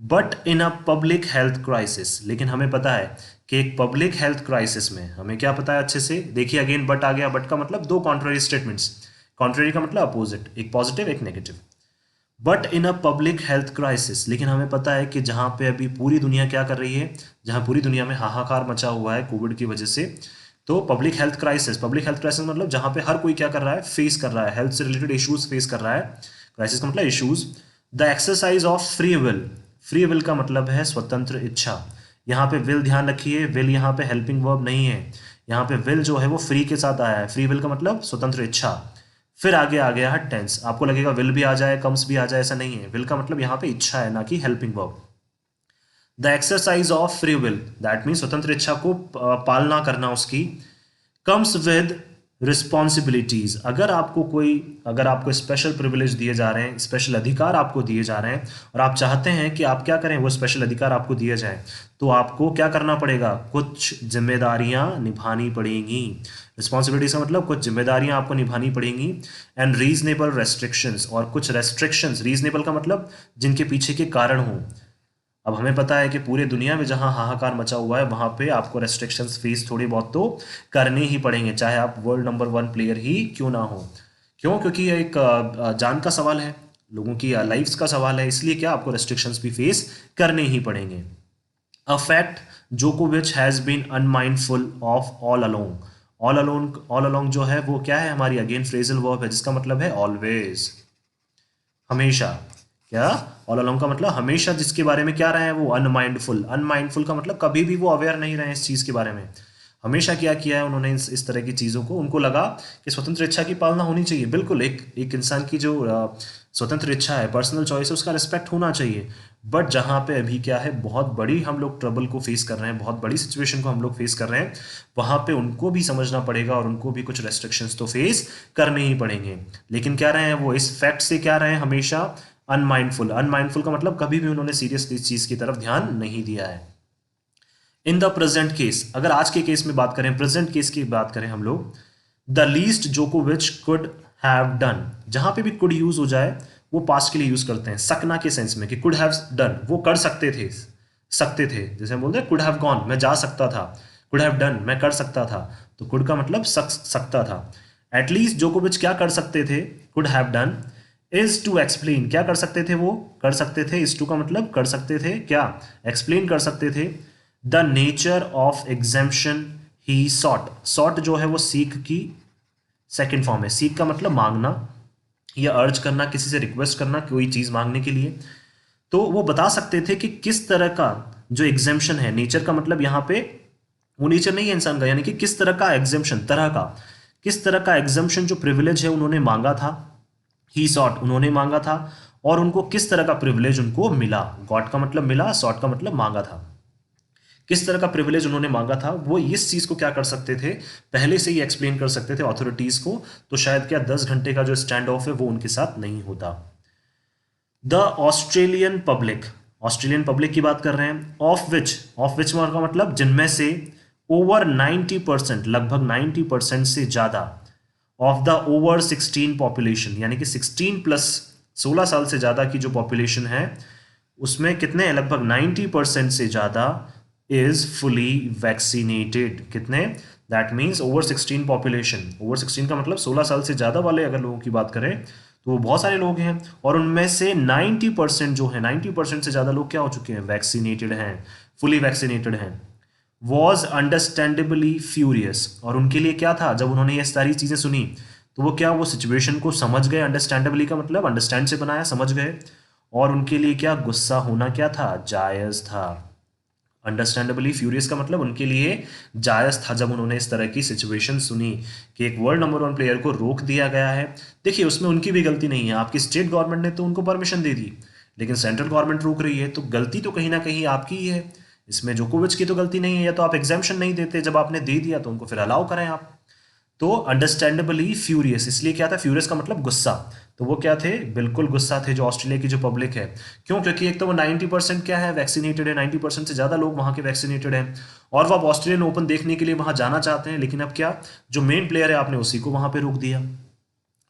But in a public health crisis, लेकिन हमें पता है कि एक पब्लिक हेल्थ क्राइसिस में, हमें क्या पता है अच्छे से, देखिए अगेन बट आ गया। बट का मतलब दो कॉन्ट्ररी स्टेटमेंट्स, कॉन्ट्ररी का मतलब अपोजिट, एक पॉजिटिव एक negative. But in a public health crisis, लेकिन हमें पता है कि जहाँ पे अभी पूरी दुनिया क्या कर रही है, जहाँ पूरी दुनिया में हाहाकार मचा हुआ है कोविड की वजह से, तो public health crisis, public health crisis मतलब जहाँ पे हर कोई क्या कर रहा है, फेस कर रहा है, हेल्थ से रिलेटेड इश्यूज फेस कर रहा है। क्राइसिस का मतलब issues. The exercise of free will, free will का मतलब है स्वतंत्र इच्छा। यहाँ पे विल ध्यान रखिए, विल यहाँ पे हेल्पिंग वर्ब नहीं है, यहाँ पे विल जो है वो फ्री के साथ आया है। फ्री विल का मतलब स्वतंत्र इच्छा। फिर आगे आ गया है टेंस, आपको लगेगा विल भी आ जाए कम्स भी आ जाए, ऐसा नहीं है। विल का मतलब यहाँ पे इच्छा है, ना कि helping verb. The exercise of free will, that mean स्वतंत्र इच्छा को पालना करना उसकी, कम्स विद रिस्पॉन्सिबिलिटीज। अगर आपको स्पेशल प्रिविलेज दिए जा रहे हैं, स्पेशल अधिकार आपको दिए जा रहे हैं, और आप चाहते हैं कि आप क्या करें, वो स्पेशल अधिकार आपको दिए जाए, तो आपको क्या करना पड़ेगा, कुछ जिम्मेदारियां निभानी पड़ेंगी। रिस्पॉन्सिबिलिटीज का मतलब कुछ जिम्मेदारियां आपको निभानी पड़ेंगी। एंड रीजनेबल रेस्ट्रिक्शंस, और कुछ रेस्ट्रिक्शंस, रीजनेबल का मतलब जिनके पीछे के कारण हो। अब हमें पता है कि पूरे दुनिया में जहां हाहाकार मचा हुआ है वहां पे आपको रेस्ट्रिक्शंस फेस थोड़ी बहुत तो करने ही पड़ेंगे, चाहे आप वर्ल्ड नंबर 1 प्लेयर ही क्यों ना हो। क्यों? क्योंकि ये एक जान का सवाल है, लोगों की लाइफ्स का सवाल है, इसलिए क्या आपको रेस्ट्रिक्शंस भी फेस करने ही पड़ेंगे। अ फैक्ट जोकोविच has been unmindful of all along. All along जो है वो क्या है, हमारी अगेन फ्रेजल वर्ब है जिसका मतलब है ऑलवेज, हमेशा। क्या? ऑल अलोंग का मतलब हमेशा जिसके बारे में क्या रहे हैं वो अनमाइंडफुल। अनमाइंडफुल का मतलब कभी भी वो अवेयर नहीं रहे इस चीज के बारे में। हमेशा क्या किया है उन्होंने, इस तरह की चीजों को, उनको लगा कि स्वतंत्र इच्छा की पालना होनी चाहिए। बिल्कुल, एक इंसान की जो स्वतंत्र इच्छा है, पर्सनल चॉइस है, उसका रिस्पेक्ट होना चाहिए। बट जहाँ पे अभी क्या है, बहुत बड़ी हम लोग ट्रबल को फेस कर रहे हैं, बहुत बड़ी सिचुएशन को हम लोग फेस कर रहे हैं, वहाँ पे उनको भी समझना पड़ेगा और उनको भी कुछ रेस्ट्रिक्शंस तो फेस करने ही पड़ेंगे। लेकिन क्या रहे हैं वो, इस फैक्ट से क्या रहे हैं, हमेशा अनमाइंडफुल। अनमाइंडफुल का मतलब कभी भी उन्होंने सीरियसली इस चीज की तरफ ध्यान नहीं दिया है। इन द प्रेजेंट केस, अगर आज के केस में बात करें, प्रेजेंट केस की बात करें हम लोग, द लीस्ट जोकोविच कुड हैव डन, जहां पे भी कुड यूज हो जाए वो पास्ट के लिए यूज करते हैं, सकना के सेंस में कि कुड हैव डन, वो कर सकते थे, सकते थे, जैसे हम बोलते हैं कुड हैव गॉन, मैं जा सकता था, कुड हैव डन, मैं कर सकता था, तो कुड का मतलब सकता था। एटलीस्ट जोकोविच क्या कर सकते थे, could have done, is to explain, क्या कर सकते थे, वो कर सकते थे, इज टू का मतलब कर सकते थे क्या, एक्सप्लेन कर सकते थे, the nature of exemption he sought, sought जो है वो सीक की सेकेंड फॉर्म है, सीक का मतलब मांगना या अर्ज करना, किसी से रिक्वेस्ट करना कोई चीज मांगने के लिए, तो वो बता सकते थे कि किस तरह का जो एग्जेम्पशन है, नेचर का मतलब यहाँ पे वो नेचर नहीं है इंसान का, यानी कि किस तरह का एग्जेम्पशन, तरह का, किस तरह का एग्जेम्पशन जो प्रिविलेज है उन्होंने मांगा था, ही सॉट उन्होंने मांगा था, और उनको किस तरह का प्रिविलेज उनको मिला, गॉट का मतलब मिला, सॉट का मतलब मांगा था, किस तरह का प्रिविलेज उन्होंने मांगा था, वो इस चीज को क्या कर सकते थे, पहले से ही एक्सप्लेन कर सकते थे अथॉरिटीज को, तो शायद क्या 10 घंटे का जो स्टैंड ऑफ है वो उनके साथ नहीं होता। The Australian public, Australian public की बात कर रहे हैं, ऑफ विच का मतलब जिनमें से, ओवर 90%, लगभग 90% से ज्यादा, ऑफ द ओवर 16 पॉपुलेशन, यानी कि 16 प्लस 16 साल से ज्यादा की जो पॉपुलेशन है उसमें कितने, लगभग 90% से ज्यादा इज फुली वैक्सीनेटेड, कितने, that means over 16 population, over 16 का मतलब 16 साल से ज्यादा वाले अगर लोगों की बात करें तो वो बहुत सारे लोग हैं, और उनमें से 90% जो है, 90% से ज्यादा लोग क्या हो चुके हैं, वैक्सीनेटेड हैं, फुली वैक्सीनेटेड हैं। वॉज अंडरस्टैंडेबली फ्यूरियस, और उनके लिए क्या था, जब उन्होंने ये सारी चीजें सुनी तो वो क्या, वो सिचुएशन को समझ गए, अंडरस्टैंडेबली का मतलब अंडरस्टैंड से बनाया, समझ गए, और उनके लिए क्या, गुस्सा होना क्या था, जायज था। अंडरस्टैंडेबली फ्यूरियस का मतलब उनके लिए जायज था जब उन्होंने इस तरह की सिचुएशन सुनी कि एक वर्ल्ड नंबर 1 प्लेयर को रोक दिया गया है। देखिए उसमें उनकी भी गलती नहीं है, आपकी स्टेट गवर्नमेंट ने तो उनको परमिशन दे दी, लेकिन सेंट्रल गवर्नमेंट रोक रही है, तो गलती तो कहीं ना कहीं आपकी ही है, इसमें जोकोविच की तो गलती नहीं है, या तो आप एग्जाम्शन नहीं देते, जब आपने दे दिया तो उनको फिर अलाउ करें आप। तो अंडरस्टैंडेबली फ्यूरियस, इसलिए क्या था, फ्यूरियस का मतलब गुस्सा, तो वो क्या थे, बिल्कुल गुस्सा थे जो ऑस्ट्रेलिया की जो पब्लिक है। क्यों, क्योंकि एक तो वो 90% क्या है, वैक्सीनेटेड है, 90% से ज्यादा लोग वहां के वैक्सीनेटेड हैं, और वो अब ऑस्ट्रेलियन ओपन देखने के लिए वहां जाना चाहते हैं, लेकिन अब क्या, जो मेन प्लेयर है आपने उसी को वहां पे रोक दिया।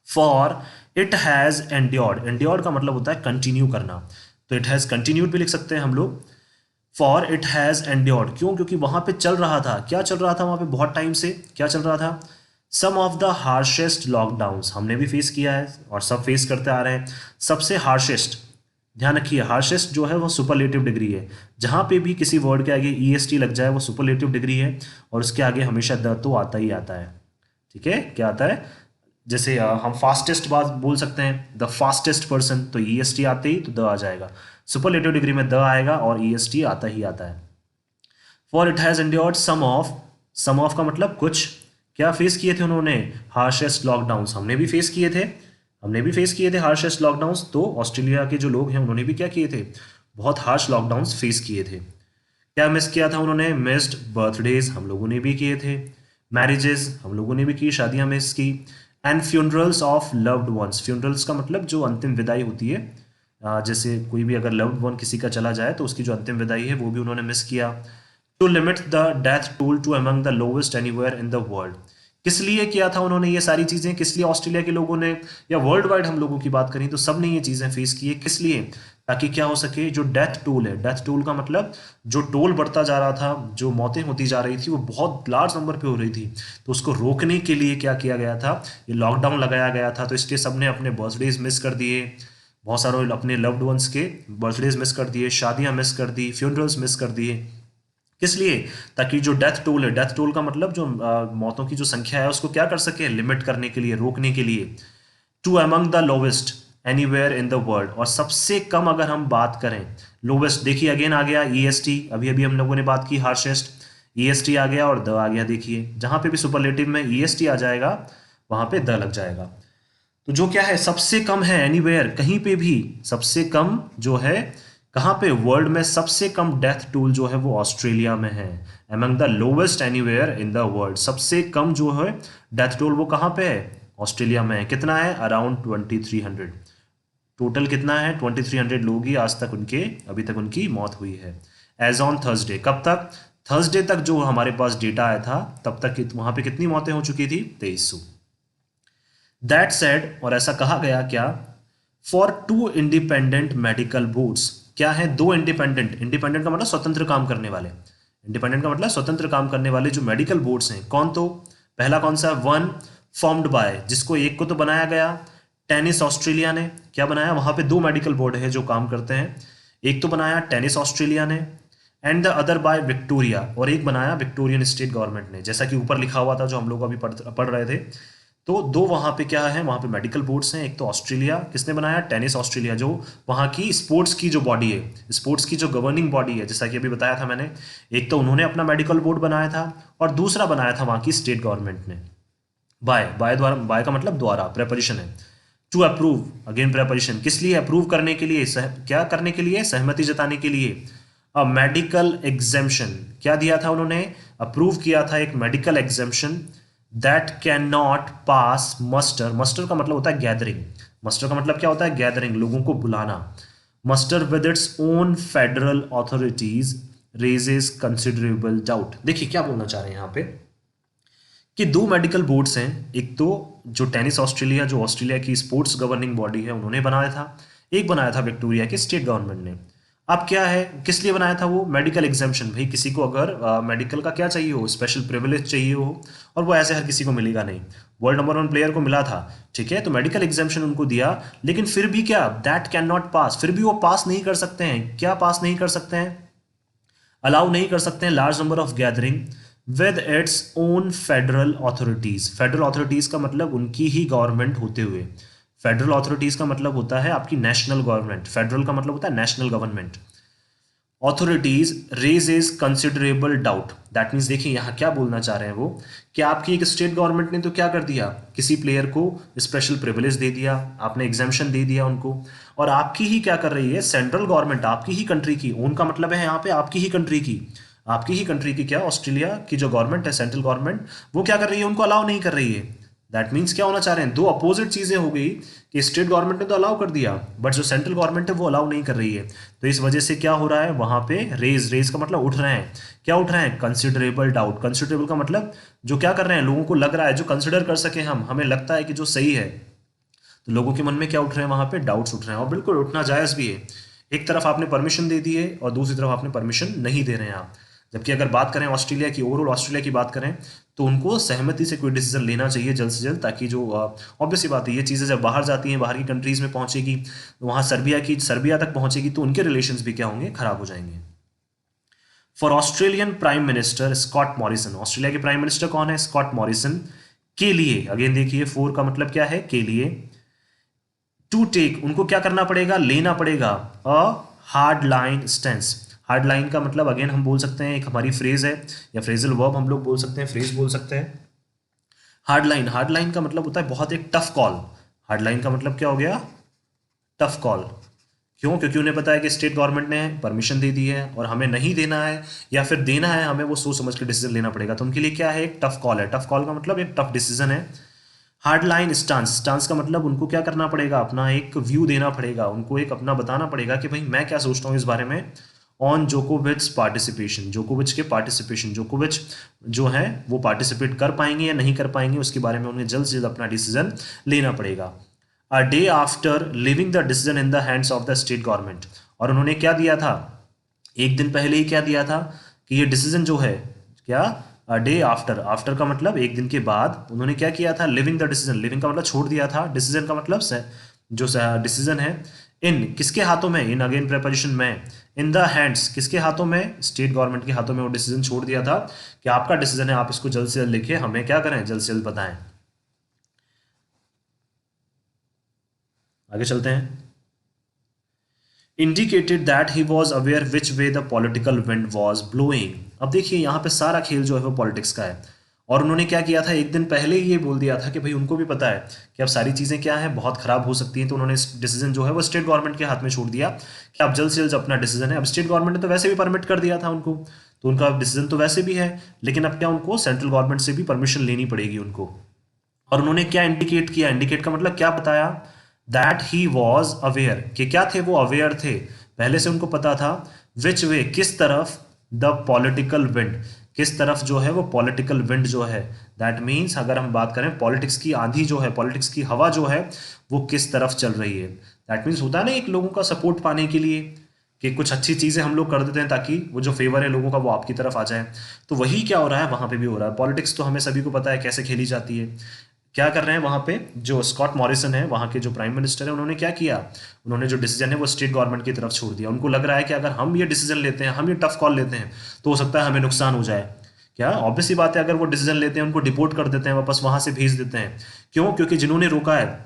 For it has endured, endured का मतलब होता है कंटिन्यू करना, तो इट हैज कंटिन्यूड भी लिख सकते हैं हम लोग। फॉर इट हैज एंड्योर्ड, क्यों, क्योंकि वहां पे चल रहा था, क्या चल रहा था वहां पे, बहुत टाइम से क्या चल रहा था, सम ऑफ द हार्शेस्ट लॉकडाउन्स, हमने भी फेस किया है और सब फेस करते आ रहे हैं, सबसे हार्शेस्ट, ध्यान रखिए हार्शेस्ट जो है वो सुपरलेटिव डिग्री है, जहां पे भी किसी वर्ड के आगे ईएसटी लग जाए वो सुपरलेटिव डिग्री है, और उसके आगे हमेशा द तो आता ही आता है, ठीक है, क्या आता है, जैसे हम फास्टेस्ट बात बोल सकते हैं, द फास्टेस्ट पर्सन, तो ईएसटी आते ही तो द आ जाएगा, सुपरलेटिव डिग्री में द आएगा और ईएसटी आता ही आता है। For it has endured some of का मतलब कुछ, क्या फेस किए थे उन्होंने, हार्शेस्ट लॉकडाउन्स, हमने भी फेस किए थे, हमने भी फेस किए थे हार्शेस्ट लॉकडाउन्स, तो ऑस्ट्रेलिया के जो लोग हैं उन्होंने भी क्या किए थे, बहुत हार्श लॉकडाउन्स फेस किए थे। क्या मिस किया था उन्होंने, मिस्ड बर्थडेज, हम लोगों ने भी किए थे, मैरिजेस, हम लोगों ने भी की, शादियां मिस की, and funerals of loved ones, funerals का मतलब जो अंतिम विदाई होती है, जैसे कोई भी अगर लव्ड वन किसी का चला जाए तो उसकी जो अंतिम विदाई है वो भी उन्होंने मिस किया। To limit the death toll to among the lowest anywhere in the world, किस लिए किया था उन्होंने ये सारी चीजें, किस लिए ऑस्ट्रेलिया के लोगों ने, या वर्ल्ड वाइड हम लोगों की बात करें तो सब ने ये चीजें फेस की है, किस लिए, ताकि क्या हो सके, जो डेथ टोल है, डेथ टोल का मतलब जो टोल बढ़ता जा रहा था, जो मौतें होती जा रही थी वो बहुत लार्ज नंबर पे हो रही थी, तो उसको रोकने के लिए क्या किया गया था, ये लॉकडाउन लगाया गया था, तो इसलिए सबने अपने बर्थडेज मिस कर दिए, बहुत सारे अपने लव्ड वंस के बर्थडेज मिस कर दिए, शादियां मिस कर दी, फ्यूनरल्स मिस कर दिए, किस लिए, ताकि जो डेथ टोल है, डेथ टोल का मतलब जो मौतों की जो संख्या है उसको क्या कर सके, लिमिट करने के लिए, रोकने के लिए। To among the lowest anywhere in the world, और सबसे कम अगर हम बात करें, लोवेस्ट, देखिए अगेन आ गया ईएसटी, अभी अभी हम लोगों ने बात की हार्शेस्ट, ईएसटी आ गया और द आ गया, देखिए जहां पे भी सुपरलेटिव में ईएसटी आ जाएगा वहां पे द लग जाएगा, तो जो क्या है सबसे कम है, एनीवेयर, कहीं पे भी सबसे कम जो है, कहाँ पे, वर्ल्ड में सबसे कम डेथ टोल जो है वो ऑस्ट्रेलिया में है, among the lowest anywhere in the world, सबसे कम जो है डेथ टोल वो कहाँ पे है, ऑस्ट्रेलिया में है, कितना है, अराउंड 2300, टोटल कितना है, 2300 लोग ही आज तक उनके, अभी तक उनकी मौत हुई है, एज ऑन थर्सडे, कब तक, थर्सडे तक जो हमारे पास डेटा आया था तब तक वहां पे कितनी मौतें हो चुकी थी? 2300। दैट सेड, और ऐसा कहा गया क्या? फॉर 2 इंडिपेंडेंट मेडिकल बोर्ड्स, क्या है? 2 इंडिपेंडेंट, इंडिपेंडेंट का मतलब स्वतंत्र काम करने वाले, इंडिपेंडेंट का मतलब स्वतंत्र काम करने वाले जो मेडिकल बोर्ड्स हैं, कौन? तो पहला कौन सा? वन फॉर्म्ड बाय, जिसको एक को तो बनाया गया टेनिस ऑस्ट्रेलिया ने। क्या बनाया? वहां पे 2 मेडिकल बोर्ड है जो काम करते हैं, एक तो बनाया टेनिस ऑस्ट्रेलिया ने, and the other by Victoria, और एक बनाया विक्टोरियन स्टेट गवर्नमेंट ने, जैसा कि ऊपर लिखा हुआ था जो हम लोग अभी पढ़ रहे थे। तो 2 वहां पे क्या है? वहां पे मेडिकल बोर्ड्स हैं, एक तो ऑस्ट्रेलिया, किसने बनाया? टेनिस ऑस्ट्रेलिया, जो वहां की स्पोर्ट्स की जो बॉडी है, स्पोर्ट्स की जो गवर्निंग बॉडी है, जैसा कि अभी बताया था मैंने, एक तो उन्होंने अपना मेडिकल बोर्ड बनाया था और दूसरा बनाया था वहां की स्टेट गवर्नमेंट ने। बाय द्वारा, बाय का मतलब द्वारा, प्रेपोजिशन है। टू अप्रूव, अगेन प्रेपोजिशन, किस लिए? अप्रूव करने के लिए, क्या करने के लिए? सहमति जताने के लिए। अ मेडिकल एग्जेम्पशन, क्या दिया था उन्होंने? अप्रूव किया था एक medical exemption that can not pass muster, muster का मतलब होता है गैदरिंग, मस्टर का मतलब क्या होता है? गैदरिंग, लोगों को बुलाना। Muster with its own federal authorities raises considerable doubt. देखिए क्या बोलना चाह रहे हैं यहाँ पे कि 2 मेडिकल बोर्ड्स हैं, एक तो जो टेनिस ऑस्ट्रेलिया, जो ऑस्ट्रेलिया की स्पोर्ट्स गवर्निंग बॉडी है, उन्होंने बनाया था, एक बनाया था विक्टोरिया के स्टेट गवर्नमेंट ने। अब क्या है, किस लिए बनाया था वो? मेडिकल एग्जाम्पशन, भाई किसी को अगर मेडिकल का क्या चाहिए हो, स्पेशल प्रिविलेज चाहिए हो, और वो ऐसे हर किसी को मिलेगा नहीं, वर्ल्ड नंबर 1 प्लेयर को मिला था, ठीक है, तो मेडिकल एग्जाम्पशन उनको दिया, लेकिन फिर भी क्या? दैट कैन नॉट पास, फिर भी वो पास नहीं कर सकते हैं। क्या पास नहीं कर सकते हैं? अलाउ नहीं कर सकते हैं large number of gathering with its own federal authorities. Federal authorities का मतलब उनकी ही गवर्नमेंट होते हुए, फेडरल ऑथोरिटीज का मतलब होता है आपकी नेशनल गवर्नमेंट, फेडरल का मतलब होता है national government. Authorities raises considerable doubt, that means देखिए यहाँ क्या बोलना चाह रहे हैं वो, कि आपकी एक स्टेट गवर्नमेंट ने तो क्या कर दिया, किसी प्लेयर को स्पेशल प्रिविलेज दे दिया, आपने एग्जाम्पशन दे दिया उनको, और आपकी ही क्या कर रही है? सेंट्रल गवर्नमेंट, आपकी ही कंट्री की, उनका मतलब है यहाँ पे आपकी ही कंट्री की, आपकी ही कंट्री की क्या? ऑस्ट्रेलिया की जो गवर्नमेंट है, सेंट्रल गवर्नमेंट, वो क्या कर रही है? उनको अलाउ नहीं कर रही है। दैट मीन्स क्या होना चाह रहे हैं? 2 अपोजिट चीजें हो गई कि स्टेट गवर्नमेंट ने तो अलाउ कर दिया, बट जो सेंट्रल गवर्नमेंट है वो अलाउ नहीं कर रही है। तो इस वजह से क्या हो रहा है वहां पे? रेज का मतलब उठ रहे हैं, क्या उठ रहे हैं? Considerable doubt. कंसिडरेबल का मतलब जो क्या कर रहे हैं, लोगों को लग रहा है, जो कंसिडर कर सके हम, हमें लगता है कि जो सही है, तो लोगों के मन में क्या उठ रहे हैं? वहां पे डाउट्स उठ रहे हैं, और बिल्कुल उठना जायज भी है। एक तरफ आपने परमिशन दे दी है और दूसरी तरफ आपने परमिशन नहीं दे रहे हैं आप। जबकि अगर बात करें ऑस्ट्रेलिया की, ओवरऑल ऑस्ट्रेलिया की बात करें, तो उनको सहमति से कोई डिसीजन लेना चाहिए जल्द से जल्द, ताकि जो ऑब्वियस सी बात है, ये चीज़ें जब बाहर जाती हैं, बाहर की कंट्रीज में पहुंचेगी, वहां सर्बिया तक पहुंचेगी, तो उनके रिलेशंस भी क्या होंगे? खराब हो जाएंगे। For Australian prime minister Scott Morrison, Australia के प्राइम मिनिस्टर कौन है? Scott Morrison. के लिए, अगेन देखिए, फोर का मतलब क्या है? के लिए। टू टेक, उनको क्या करना पड़ेगा? लेना पड़ेगा a hard line stance. Hard line का मतलब अगेन हम बोल सकते हैं, एक हमारी फ्रेज है या फ्रेजल वर्ब हम लोग बोल सकते हैं, फ्रेज बोल सकते हैं। हार्ड लाइन, हार्ड लाइन का मतलब होता है बहुत एक टफ कॉल। हार्ड लाइन का मतलब क्या हो गया? Tough call. क्यों? क्योंकि उन्हें पता है कि स्टेट गवर्नमेंट ने परमिशन दे दी है और हमें नहीं देना है, या फिर देना है, हमें वो सोच समझ के डिसीजन लेना पड़ेगा, तो उनके लिए क्या है? एक टफ कॉल है। टफ कॉल का मतलब एक टफ डिसीजन है। हार्ड लाइन स्टांस, स्टांस का मतलब उनको क्या करना पड़ेगा? अपना एक व्यू देना पड़ेगा, उनको एक अपना बताना पड़ेगा कि भाई मैं क्या सोचता हूँ इस बारे में। ऑन जोकोविच पार्टिसिपेशन, जोकोविच के पार्टिसिपेशन, जोकोविच जो है वो पार्टिसिपेट कर पाएंगे या नहीं कर पाएंगे, उसके बारे में उन्हें जल्द से जल्द अपना डिसीजन लेना पड़ेगा। A day after living the decision in the hands of the state government, और उन्होंने क्या दिया था? एक दिन पहले ही क्या दिया था कि ये डिसीजन जो है, क्या? डे आफ्टर, आफ्टर का मतलब एक दिन के बाद, उन्होंने क्या किया था? लिविंग द डिसीजन, लिविंग का मतलब छोड़ दिया था, डिसीजन का मतलब जो डिसीजन है, इन किसके हाथों में? इन अगेन प्रेपोजिशन में, इन द हैंड्स किसके हाथों में? स्टेट गवर्नमेंट के हाथों में वो डिसीजन छोड़ दिया था कि आपका डिसीजन है, आप इसको जल्द से जल्द लिखे, हमें क्या करें? जल्द से जल्द बताएं। आगे चलते हैं। Indicated that he was aware which way the political wind was blowing. अब देखिए यहाँ पे सारा खेल जो है वो पॉलिटिक्स का है, और उन्होंने क्या किया था? एक दिन पहले ही ये बोल दिया था कि भाई उनको भी पता है कि अब सारी चीज़ें क्या है, बहुत खराब हो सकती हैं, तो उन्होंने डिसीजन जो है वो स्टेट गवर्नमेंट के हाथ में छोड़ दिया कि आप जल्द से जल्द अपना डिसीजन है। अब स्टेट गवर्नमेंट ने तो वैसे भी परमिट कर दिया था उनको, तो उनका डिसीजन तो वैसे भी है, लेकिन अब क्या उनको सेंट्रल गवर्नमेंट से भी परमिशन लेनी पड़ेगी उनको। और उन्होंने क्या इंडिकेट किया? इंडिकेट का मतलब क्या बताया? दैट ही वॉज अवेयर, कि क्या थे वो? अवेयर थे, पहले से उनको पता था। विच वे, किस तरफ? द पॉलिटिकल विंड, किस तरफ जो है वो पॉलिटिकल विंड जो है, दैट मीन्स अगर हम बात करें पॉलिटिक्स की आंधी जो है, पॉलिटिक्स की हवा जो है वो किस तरफ चल रही है। दैट मीन्स होता है ना एक लोगों का सपोर्ट पाने के लिए कि कुछ अच्छी चीज़ें हम लोग कर देते हैं ताकि वो जो फेवर है लोगों का वो आपकी तरफ आ जाए। तो वही क्या हो रहा है वहाँ पे भी हो रहा है। पॉलिटिक्स तो हमें सभी को पता है कैसे खेली जाती है। क्या कर रहे हैं वहाँ पे जो स्कॉट मॉरिसन है, वहाँ के जो प्राइम मिनिस्टर है, उन्होंने क्या किया, उन्होंने जो डिसीजन है वो स्टेट गवर्नमेंट की तरफ छोड़ दिया। उनको लग रहा है कि अगर हम ये डिसीजन लेते हैं, हम ये टफ कॉल लेते हैं, तो हो सकता है हमें नुकसान हो जाए। क्या ऑब्वियस सी बात है, अगर वो डिसीजन लेते हैं उनको डिपोर्ट कर देते हैं, वापस वहाँ से भेज देते हैं। क्यों? क्योंकि जिन्होंने रोका है,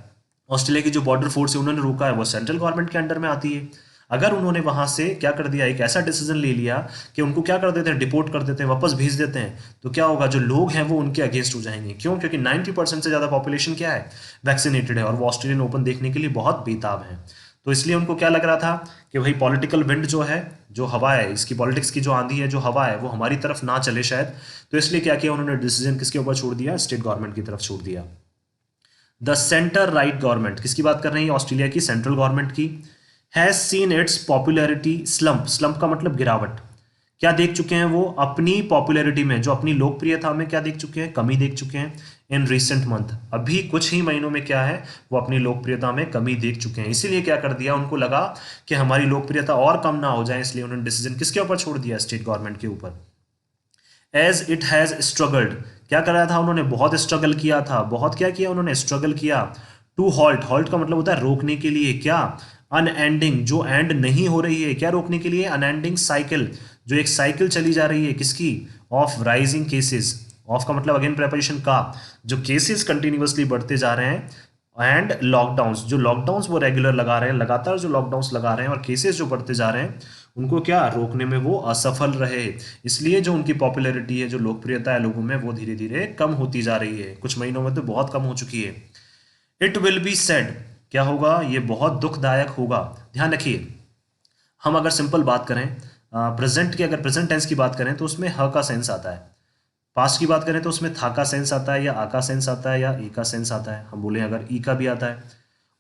ऑस्ट्रेलिया की जो बॉर्डर फोर्स है उन्होंने रोका है, वो सेंट्रल गवर्नमेंट के अंडर में आती है। अगर उन्होंने वहां से क्या कर दिया, एक ऐसा डिसीजन ले लिया कि उनको क्या कर देते हैं, डिपोर्ट कर देते हैं, वापस भेज देते हैं, तो क्या होगा, जो लोग हैं वो उनके अगेंस्ट हो जाएंगे। क्यों? क्योंकि 90% से ज़्यादा पॉपुलेशन क्या है, वैक्सीनेटेड है, और वो ऑस्ट्रेलियन ओपन देखने के लिए बहुत बेताब है। तो इसलिए उनको क्या लग रहा था कि भाई पॉलिटिकल विंड जो है, जो हवा है, इसकी पॉलिटिक्स की जो आंधी है, जो हवा है, वो हमारी तरफ ना चले शायद। तो इसलिए क्या किया उन्होंने, डिसीजन किसके ऊपर छोड़ दिया, स्टेट गवर्नमेंट की तरफ छोड़ दिया। द सेंटर राइट गवर्नमेंट, किसकी बात कर रहे हैं, ऑस्ट्रेलिया की सेंट्रल गवर्नमेंट की, has seen it's popularity slump, slump का मतलब गिरावट। क्या देख चुके हैं वो, अपनी पॉपुलैरिटी में, जो अपनी लोकप्रियता में क्या देख चुके हैं, कमी देख चुके हैं। इन रिसेंट मंथ, अभी कुछ ही महीनों में क्या है, वो अपनी लोकप्रियता में कमी देख चुके हैं। इसीलिए क्या कर दिया, उनको लगा कि हमारी लोकप्रियता और कम ना हो जाए, इसलिए उन्होंने डिसीजन किसके ऊपर छोड़ दिया, स्टेट गवर्नमेंट के ऊपर। एज इट हैज स्ट्रगल्ड, क्या कर रहा था उन्होंने, बहुत स्ट्रगल किया था, बहुत क्या किया उन्होंने, स्ट्रगल किया। टू हॉल्ट, हॉल्ट का मतलब होता है रोकने के लिए, क्या, अनएंडिंग, जो एंड नहीं हो रही है, क्या रोकने के लिए, अनएंडिंग साइकिल, जो एक साइकिल चली जा रही है किसकी, ऑफ राइजिंग केसेस। ऑफ का मतलब अगेन प्रेपरेशन का, जो केसेस कंटिन्यूअसली बढ़ते जा रहे हैं, एंड लॉकडाउन्स, जो लॉकडाउन्स वो रेगुलर लगा रहे हैं, लगातार जो लॉकडाउन्स लगा रहे हैं, और केसेस जो बढ़ते जा रहे हैं, उनको क्या रोकने में वो असफल रहे। इसलिए जो उनकी पॉपुलैरिटी है, जो लोकप्रियता है लोगों में, वो धीरे धीरे कम होती जा रही है। कुछ महीनों में तो बहुत कम हो चुकी है। इट विल बी सेड, क्या होगा, ये बहुत दुखदायक होगा। ध्यान रखिए, हम अगर सिंपल बात करें, प्रेजेंट की, अगर प्रेजेंट टेंस की बात करें तो उसमें ह का सेंस आता है। पास्ट की बात करें तो उसमें था का सेंस आता है, या आ का सेंस आता है, या ई का सेंस आता है, हम बोले अगर ई का भी आता है।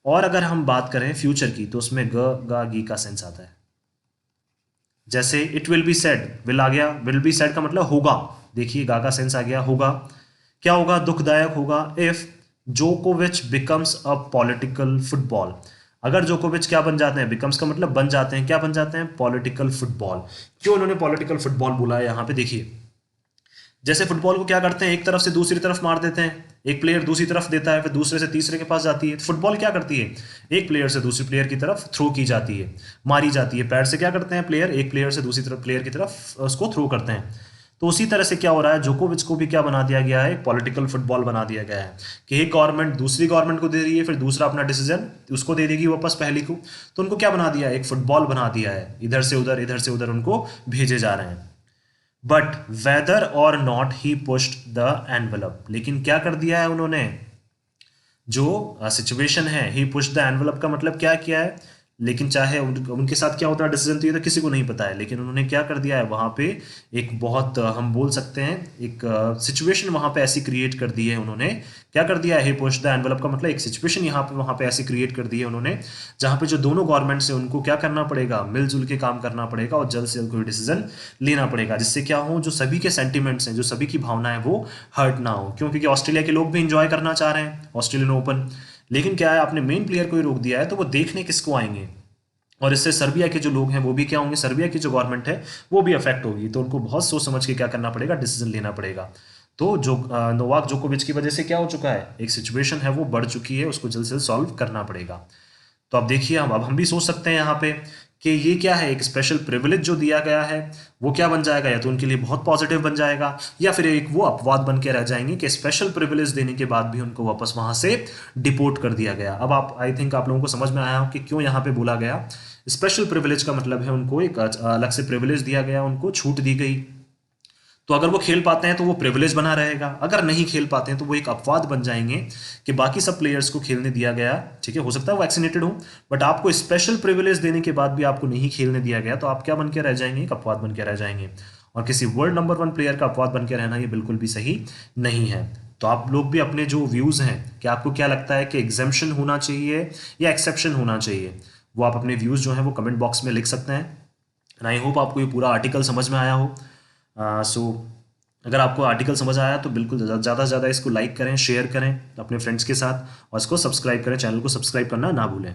और अगर हम बात करें फ्यूचर की तो उसमें ग गा गी का सेंस आता है। जैसे it will be said, will आ गया, विल बी सेड का मतलब होगा, देखिए गा का सेंस आ गया, होगा। क्या होगा, दुखदायक होगा। इफ जोकोविच बिकम्स अ पॉलिटिकल फुटबॉल, अगर जोकोविच क्या बन जाते हैं, बिकम्स का मतलब बन जाते हैं, क्या बन जाते हैं, पॉलिटिकल फुटबॉल। क्यों उन्होंने पॉलिटिकल फुटबॉल बोला है यहाँ पे, देखिए जैसे फुटबॉल को क्या करते हैं, एक तरफ से दूसरी तरफ मार देते हैं, एक प्लेयर दूसरी तरफ देता है, फिर दूसरे से तीसरे के पास जाती है। फुटबॉल क्या करती है, एक प्लेयर से दूसरे प्लेयर की तरफ थ्रो की जाती है, मारी जाती है। पैर से क्या करते हैं प्लेयर, एक प्लेयर से दूसरी तरफ प्लेयर की तरफ उसको थ्रो करते हैं। तो उसी तरह से क्या हो रहा है, जोकोविच को भी क्या बना दिया गया है, पॉलिटिकल फुटबॉल बना दिया गया है कि एक गवर्नमेंट दूसरी गवर्नमेंट को दे रही है, फिर दूसरा अपना डिसीजन उसको दे देगी वापस पहली को। तो उनको क्या बना दिया, एक फुटबॉल बना दिया है, इधर से उधर, इधर से उधर उनको भेजे जा रहे हैं। बट वेदर और not he pushed the envelope, लेकिन क्या कर दिया है उन्होंने, जो सिचुएशन है, ही पुश्ड द एनवलप का मतलब क्या किया है, लेकिन चाहे उनके साथ क्या होता है डिसीजन, तो ये तो किसी को नहीं पता है, लेकिन उन्होंने क्या कर दिया है वहाँ पे, एक बहुत हम बोल सकते हैं एक सिचुएशन वहाँ पे ऐसी क्रिएट कर दी है उन्होंने। क्या कर दिया है, पुश द एनवलप का मतलब एक सिचुएशन यहाँ पे वहाँ पे ऐसी क्रिएट कर दी है उन्होंने, जहाँ पे जो दोनों गवर्नमेंट्स है उनको क्या करना पड़ेगा, मिलजुल के काम करना पड़ेगा, और जल्द से जल्द कोई डिसीजन लेना पड़ेगा, जिससे क्या हो, जो सभी के सेंटिमेंट्स हैं, जो सभी की भावनाएं, वो हर्ट ना हो। क्यों? क्योंकि ऑस्ट्रेलिया के लोग भी इंजॉय करना चाह रहे हैं ऑस्ट्रेलियन ओपन, लेकिन क्या है, आपने मेन प्लेयर को ही रोक दिया है, तो वो देखने किसको आएंगे, और इससे सर्बिया के जो लोग हैं वो भी क्या होंगे, सर्बिया की जो गवर्नमेंट है वो भी अफेक्ट होगी। तो उनको बहुत सोच समझ के क्या करना पड़ेगा, डिसीजन लेना पड़ेगा। तो जो नोवाक जोकोविच की वजह से क्या हो चुका है, एक सिचुएशन है वो बढ़ चुकी है, उसको जल्द से जल्द सॉल्व करना पड़ेगा। तो अब देखिए, हम भी सोच सकते हैं यहाँ पे कि ये क्या है, एक स्पेशल प्रिविलेज जो दिया गया है वो क्या बन जाएगा, या तो उनके लिए बहुत पॉजिटिव बन जाएगा, या फिर एक वो अपवाद बन के रह जाएंगे कि स्पेशल प्रिविलेज देने के बाद भी उनको वापस वहां से डिपोर्ट कर दिया गया। अब आप, आई थिंक आप लोगों को समझ में आया हो कि क्यों यहाँ पे बोला गया स्पेशल प्रिविलेज का मतलब है उनको एक अलग से प्रिविलेज दिया गया, उनको छूट दी गई। तो अगर वो खेल पाते हैं तो वो प्रिविलेज बना रहेगा, अगर नहीं खेल पाते हैं तो वो एक अपवाद बन जाएंगे कि बाकी सब प्लेयर्स को खेलने दिया गया, ठीक है, हो सकता है वो वैक्सीनेटेड हो, बट आपको स्पेशल प्रिविलेज देने के बाद भी आपको नहीं खेलने दिया गया, तो आप क्या बन के रह जाएंगे, एक अपवाद बन के रह जाएंगे। और किसी वर्ल्ड नंबर 1 प्लेयर का अपवाद बन के रहना ये बिल्कुल भी सही नहीं है। तो आप लोग भी अपने जो व्यूज़ हैं, कि आपको क्या लगता है कि एग्जेम्पशन होना चाहिए या एक्सेप्शन होना चाहिए, वो आप अपने व्यूज़ जो हैं वो कमेंट बॉक्स में लिख सकते हैं। एंड आई होप आपको ये पूरा आर्टिकल समझ में आया हो। सो अगर आपको आर्टिकल समझ आया तो बिल्कुल ज़्यादा से ज़्यादा इसको लाइक करें, शेयर करें अपने फ्रेंड्स के साथ, और इसको सब्सक्राइब करें, चैनल को सब्सक्राइब करना ना भूलें।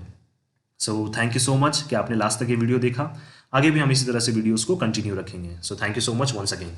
सो थैंक यू सो मच कि आपने लास्ट तक ये वीडियो देखा। आगे भी हम इसी तरह से वीडियोज़ को कंटिन्यू रखेंगे। So thank you so much once again.